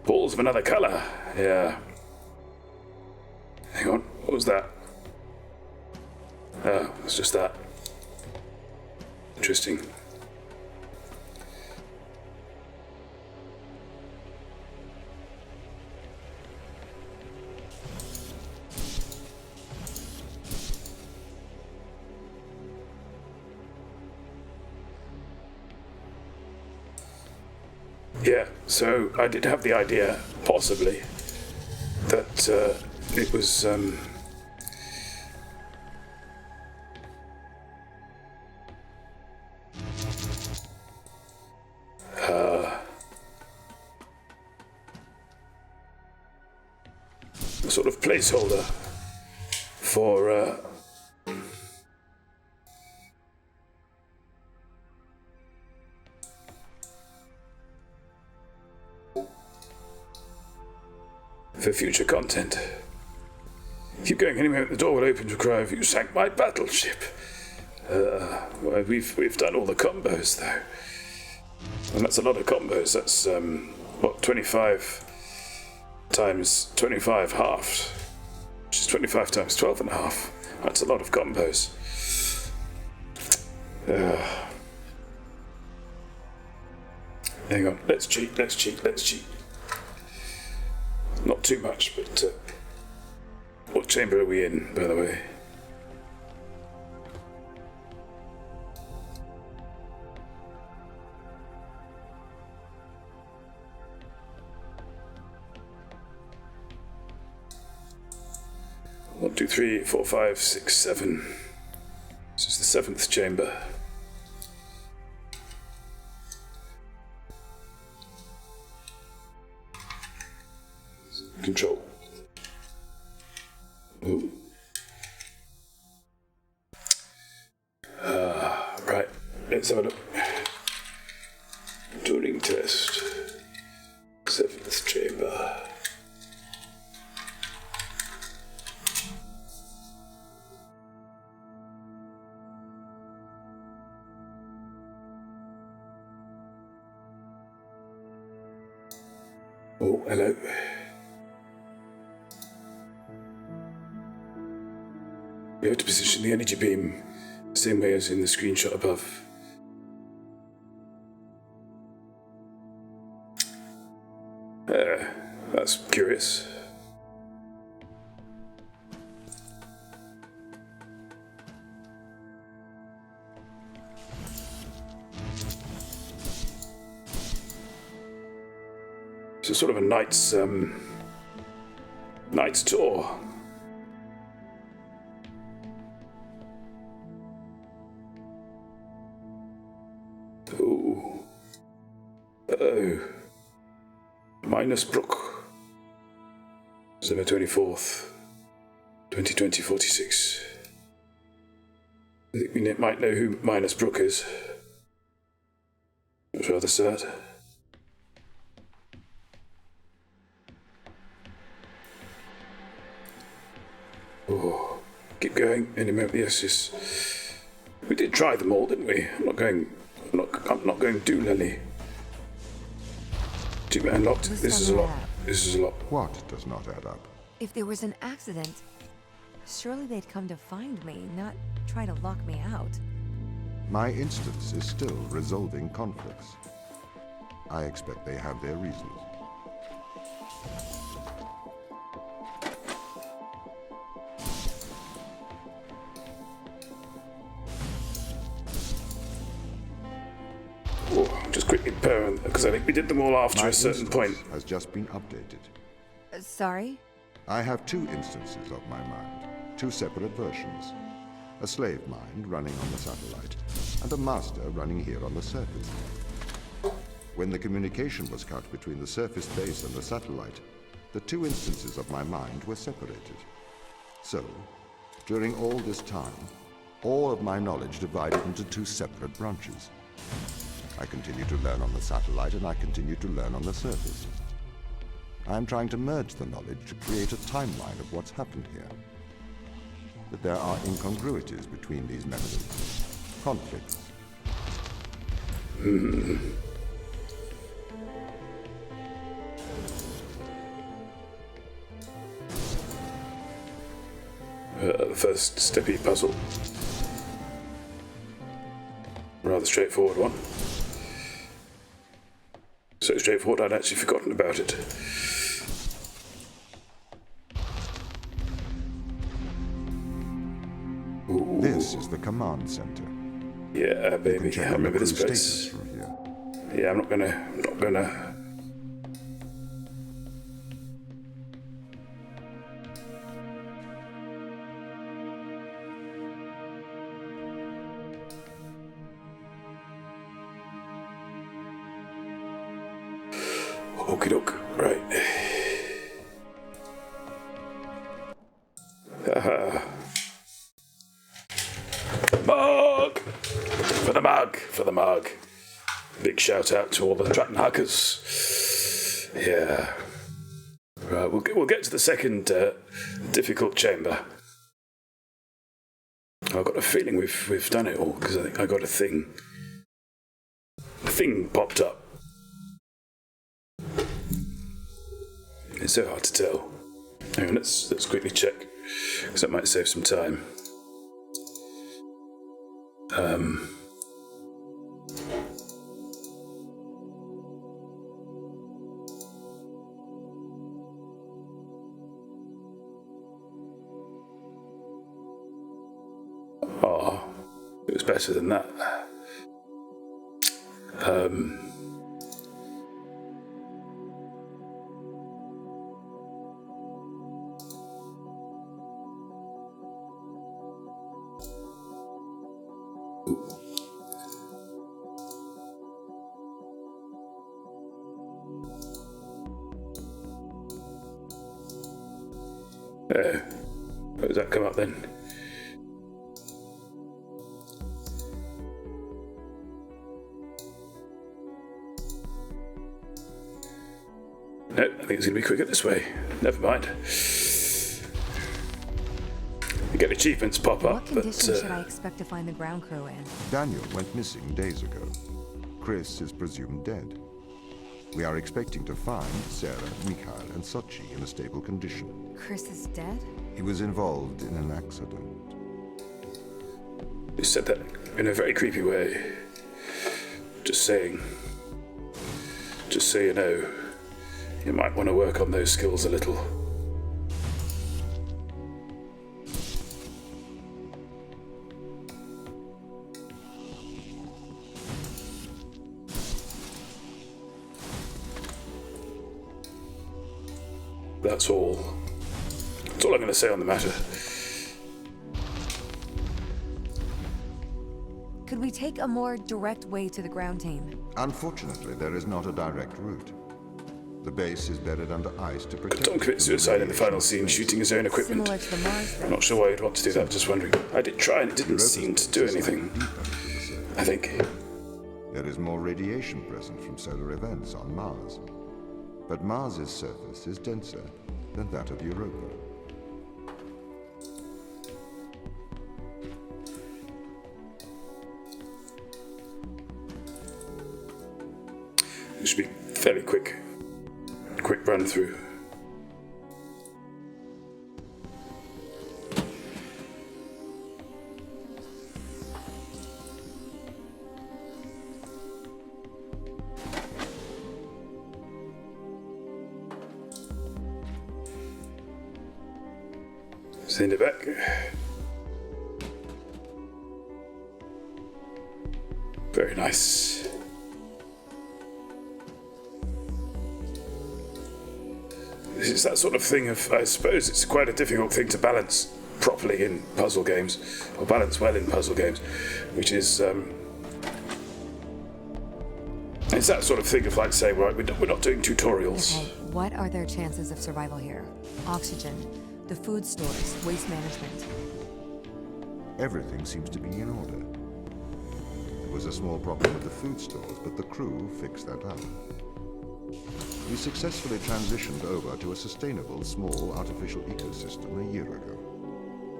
Balls of another colour. Yeah. Hang on. What was that? Oh, it's just that. Interesting. Yeah, so I did have the idea, possibly, that it was a sort of placeholder for future content. Keep going anyway, the door will open to a cry of "You sank my battleship." Well, we've done all the combos though. And that's a lot of combos. That's, 25 times 25 halved, which is 25 times 12 and a half. That's a lot of combos. Hang on, let's cheat. Not too much, but what chamber are we in, by the way? One, two, three, four, five, six, seven. This is the 7th chamber. Control. Ooh. Right, let's have a look. Turing test. 7th chamber. Oh, hello. You have to position the energy beam the same way as in the screenshot above. That's curious. So sort of a knight's tour. Ooh. Oh. Minus Brook. December 24th, 2020-46. I think we might know who Minus Brook is. It's rather sad. Oh, keep going. Any moment, yes. We did try them all, didn't we? I'm not going doolally. 2-man locked. This is a lot. What does not add up? If there was an accident, surely they'd come to find me, not try to lock me out. My instance is still resolving conflicts. I expect they have their reasons. Just quickly parent, because I think we did them all after a certain point. Has just been updated. Sorry? I have 2 instances of my mind, 2 separate versions. A slave mind running on the satellite, and a master running here on the surface. When the communication was cut between the surface base and the satellite, the 2 instances of my mind were separated. So, during all this time, all of my knowledge divided into 2 separate branches. I continue to learn on the satellite, and I continue to learn on the surface. I am trying to merge the knowledge to create a timeline of what's happened here. But there are incongruities between these memories. Conflicts. The first steppy puzzle. Rather straightforward one. So straightforward I'd actually forgotten about it. This is the command center. Yeah, baby. I remember this place. From here. Yeah, I'm not gonna. Okie doke, right. Mug! For the mug. Big shout out to all the Tratton hackers. Yeah. Right, we'll get to the second difficult chamber. I've got a feeling we've done it all, because I think I got a thing thing popped up. It's so hard to tell. Hang on, let's quickly check, because that might save some time. Oh, it was better than that. Where does that come up then? No, I think it's going to be quicker this way. Never mind. You get achievements pop up, What conditions should I expect to find the ground crew in? Daniel went missing days ago. Chris is presumed dead. We are expecting to find Sarah, Mikhail, and Sochi in a stable condition. Chris is dead? He was involved in an accident. You said that in a very creepy way. Just saying. Just so you know, you might want to work on those skills a little. That's all. That's all I'm going to say on the matter. Could we take a more direct way to the ground team? Unfortunately, there is not a direct route. The base is buried under ice to protect. Tom commits suicide in the final scene, shooting his own equipment. Similar to the Mars I'm not sure why you'd want to do that, just wondering. I did try and it didn't seem to do anything. I think. There is more radiation present from solar events on Mars. But Mars's surface is denser than that of Europa. It should be fairly quick. Quick run through. Send it back. Very nice. This is that sort of thing of, I suppose it's quite a difficult thing to balance properly in puzzle games, or balance well in puzzle games, which is, it's that sort of thing of like saying, right, we're not doing tutorials. Okay, what are their chances of survival here? Oxygen, the food stores, waste management. Everything seems to be in order. There was a small problem with the food stores, but the crew fixed that up. We successfully transitioned over to a sustainable, small, artificial ecosystem a year ago,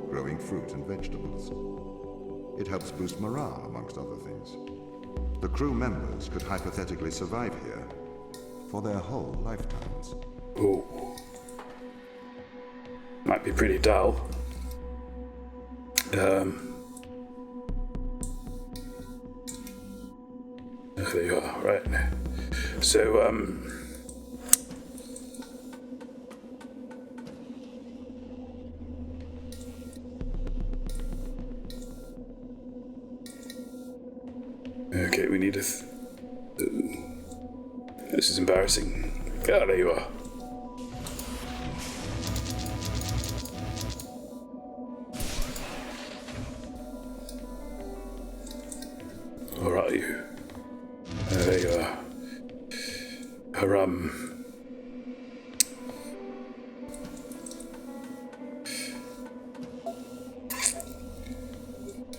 growing fruit and vegetables. It helps boost morale, amongst other things. The crew members could hypothetically survive here for their whole lifetimes. Ooh. Might be pretty dull. There you are, right. So, okay, we need a... This is embarrassing. Ah, there you are. Or are you? There you are.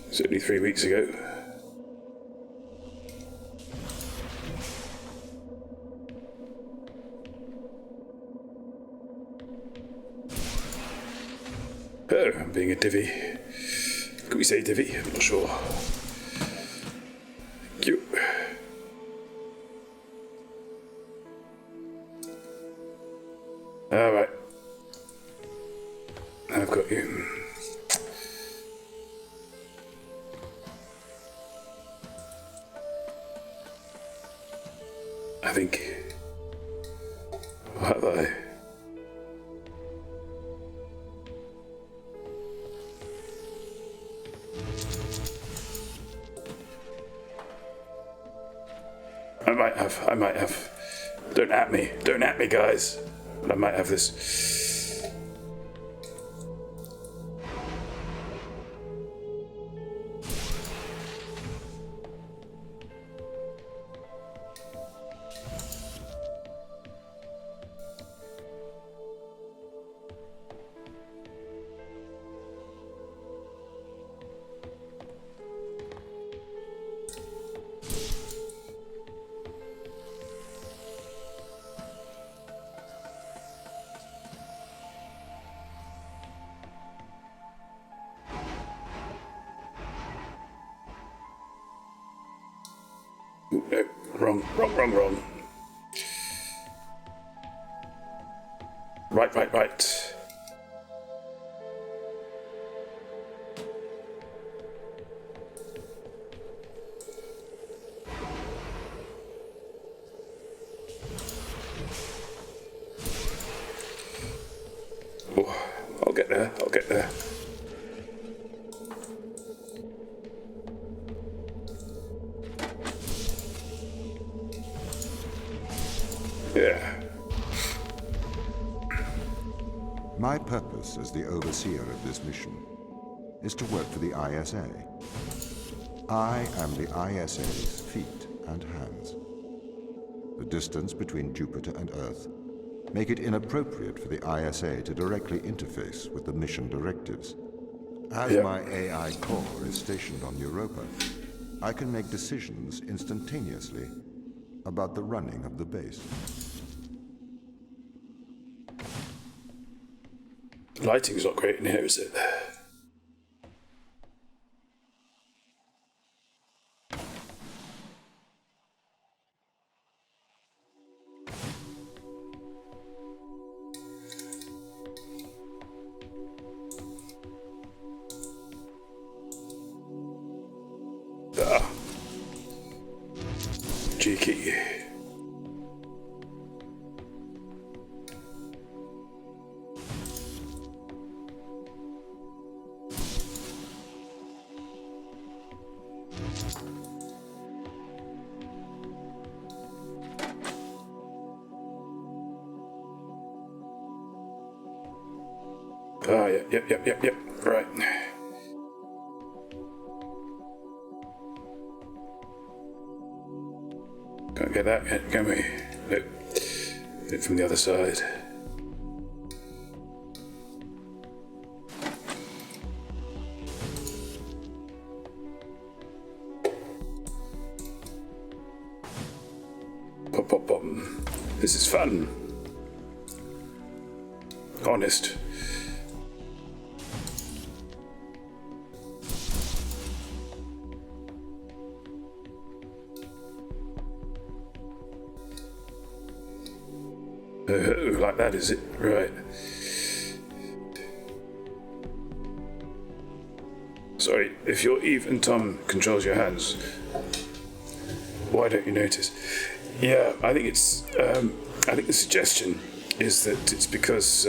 It's only 3 weeks ago. Oh, I'm being a divvy. Could we say divvy? I'm not sure. Thank you. Alright. I've got you. I think... What have I... I might have. Don't at me, guys. I might have this. No, wrong. Right. Oh, I'll get there. Yeah. My purpose as the overseer of this mission is to work for the ISA. I am the ISA's feet and hands. The distance between Jupiter and Earth make it inappropriate for the ISA to directly interface with the mission directives. As my AI core is stationed on Europa, I can make decisions instantaneously about the running of the base. Lighting's not great in here, is it? Cheeky. Yep. Right. Can't get that yet, can we? Nope. It from the other side. Pop. This is fun. Honest. Like that, is it? Right. Sorry, if your even thumb controls your hands, why don't you notice? Yeah, I think it's. I think the suggestion is that it's because.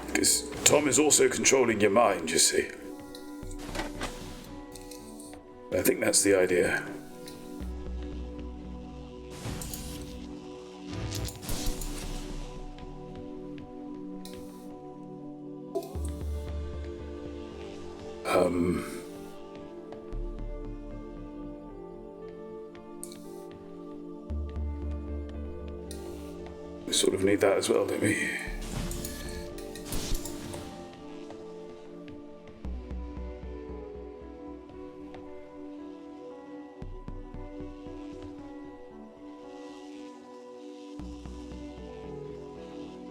Because Tom is also controlling your mind, you see. I think that's the idea. We sort of need that as well, don't we?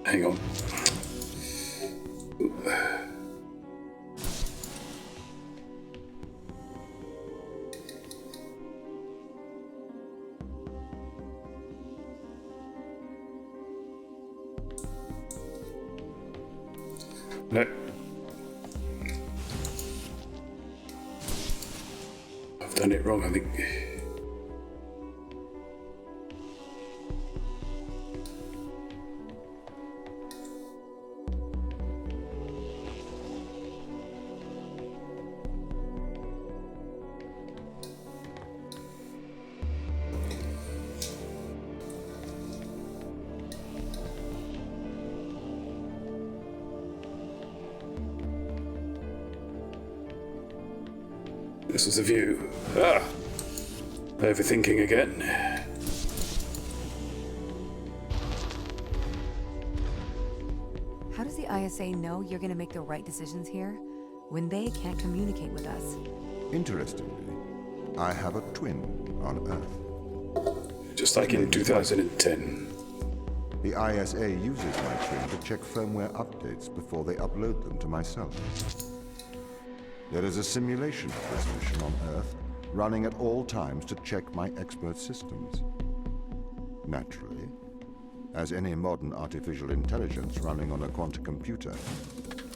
Hang on. No. I've done it wrong, I think. This is the view. Ah! Overthinking again. How does the ISA know you're gonna make the right decisions here when they can't communicate with us? Interestingly, I have a twin on Earth. Just like in 2010. The ISA uses my twin to check firmware updates before they upload them to myself. There is a simulation of this mission on Earth, running at all times to check my expert systems. Naturally, as any modern artificial intelligence running on a quantum computer,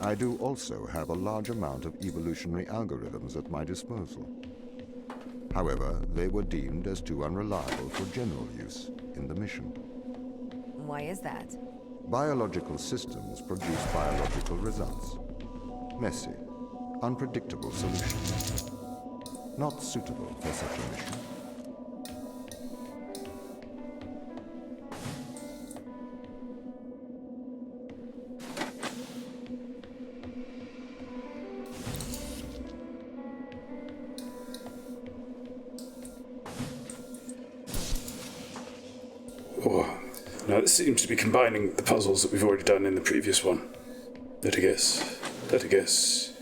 I do also have a large amount of evolutionary algorithms at my disposal. However, they were deemed as too unreliable for general use in the mission. Why is that? Biological systems produce biological results. Messy, unpredictable solutions. Not suitable for such a mission. Oh, now this seems to be combining the puzzles that we've already done in the previous one. Let a guess. Let a guess.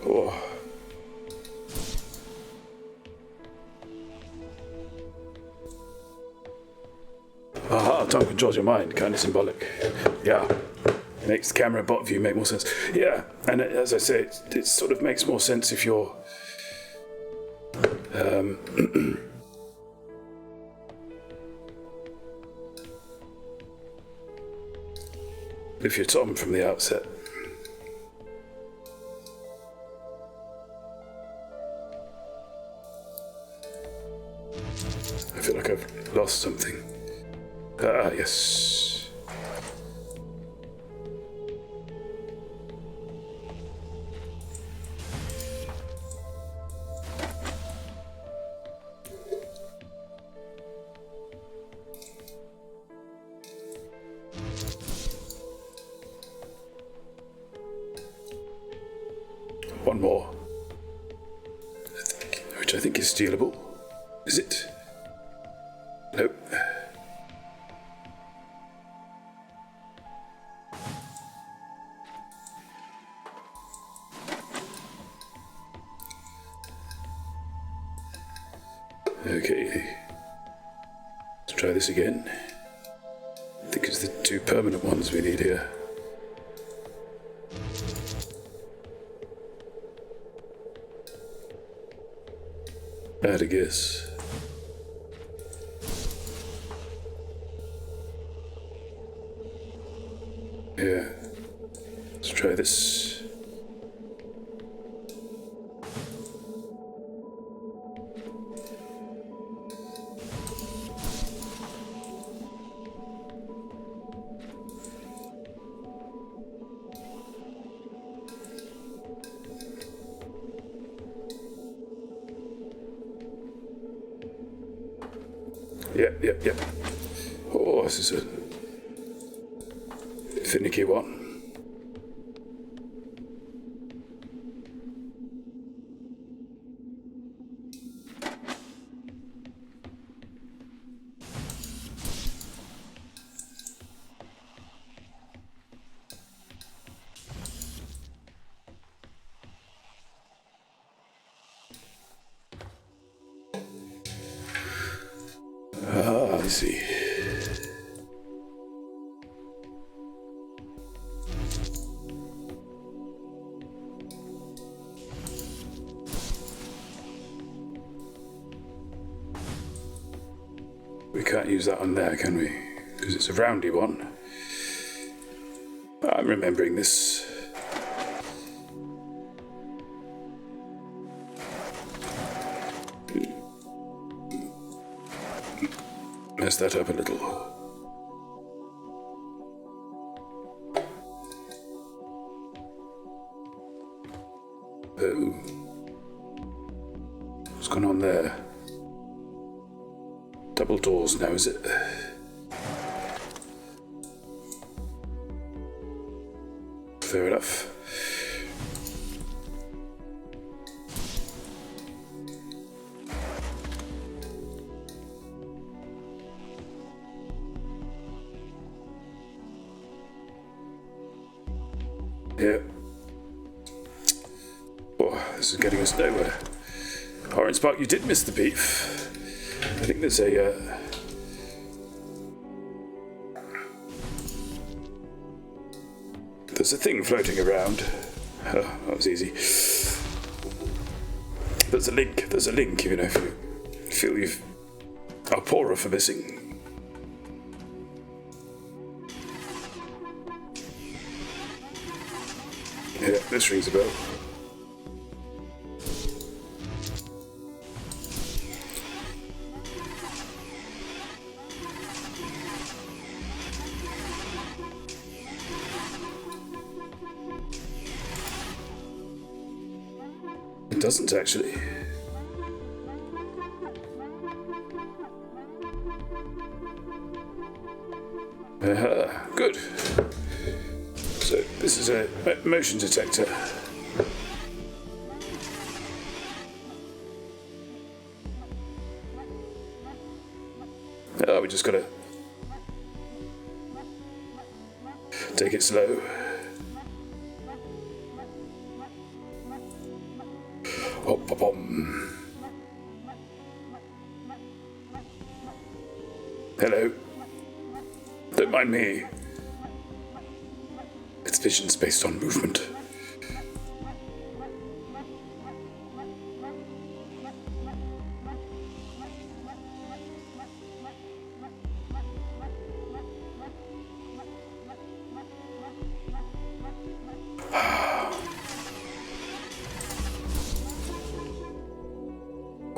Oh. Aha, time controls your mind, kind of symbolic. Yeah. Makes the camera bot view make more sense. Yeah, and as I say, it sort of makes more sense if you're if you're Tom from the outset. I feel like I've lost something. Ah, yes. One more. Which I think is stealable. Is it? Nope. Okay. Let's try this again. I think it's the two permanent ones we need here. Bad a guess. Yeah. Let's try this. Yep. Oh, this is a finicky one. I see. We can't use that on there, can we? Because it's a roundy one. I'm remembering this. Mess that up a little. Oh. What's going on there? Double doors now, is it? Fair enough. Yeah. Oh, this is getting us nowhere. Orange Spark, you did miss the beef. I think there's a... There's a thing floating around. Oh, that was easy. There's a link, you know, if you feel you've... a poorer for missing. Yeah, this rings a bell. It doesn't actually. Good. So this is a motion detector. Oh, we just gotta take it slow. Hop, hop, hop. Hello. Don't mind me. Its vision's based on movement.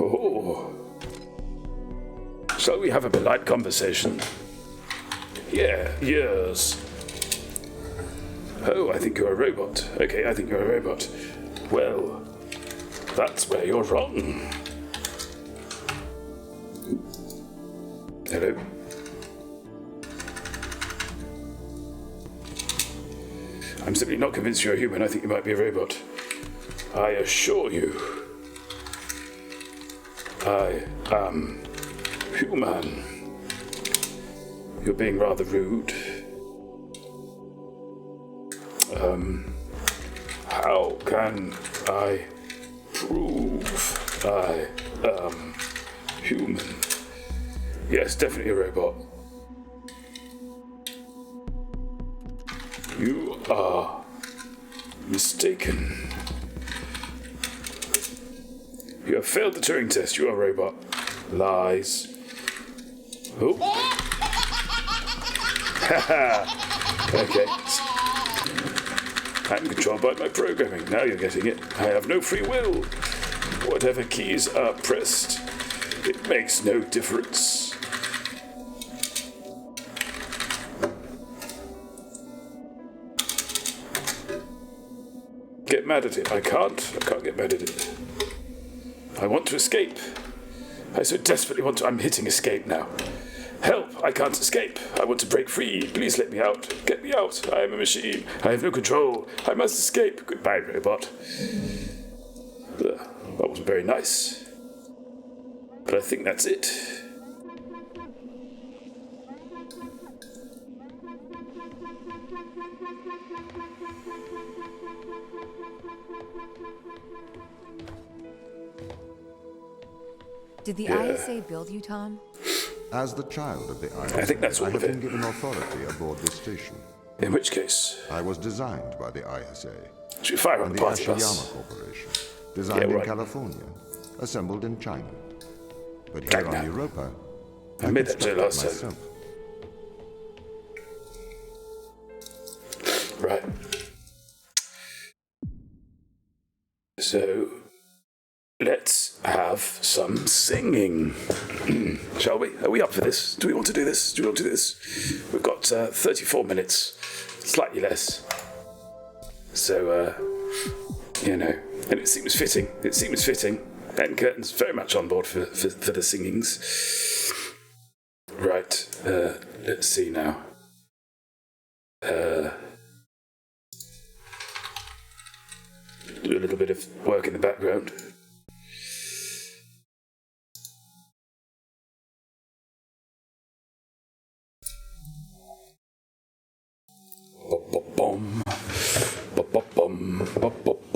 Oh. Shall we have a polite conversation? Yeah, yes. Oh, I think you're a robot. Okay, I think you're a robot. Well, that's where you're wrong. Hello? I'm simply not convinced you're a human. I think you might be a robot. I assure you, I am human. You're being rather rude. How can I prove I am human? Yes, definitely a robot. You are mistaken. You have failed the Turing test. You are a robot. Lies. Oh. Haha. Okay. I'm controlled by my programming. Now you're getting it. I have no free will. Whatever keys are pressed, it makes no difference. Get mad at it. I can't get mad at it. I want to escape. I so desperately want to. I'm hitting escape now. Help! I can't escape. I want to break free. Please let me out. Get me out. I am a machine. I have no control. I must escape. Goodbye, robot. That wasn't very nice. But I think that's it. Did the ISA build you, Tom? As the child of the ISA, I think that's all I of have it. been given authority aboard this station. In which case, I was designed by the ISA should we fire on and the the party bus? Ashiyama Corporation, designed Yeah, right. in California, assembled in China. But Right here now. on Europa, I made that joke last time. myself. Right. So, let's have some singing. Shall we? Are we up for this? Do we want to do this? We've got 34 minutes, slightly less. So, and it seems fitting. Ben Curtin's very much on board for the singings. Right, let's see now. Do a little bit of work in the background. Bom, bom, bom, bom, bom, bom.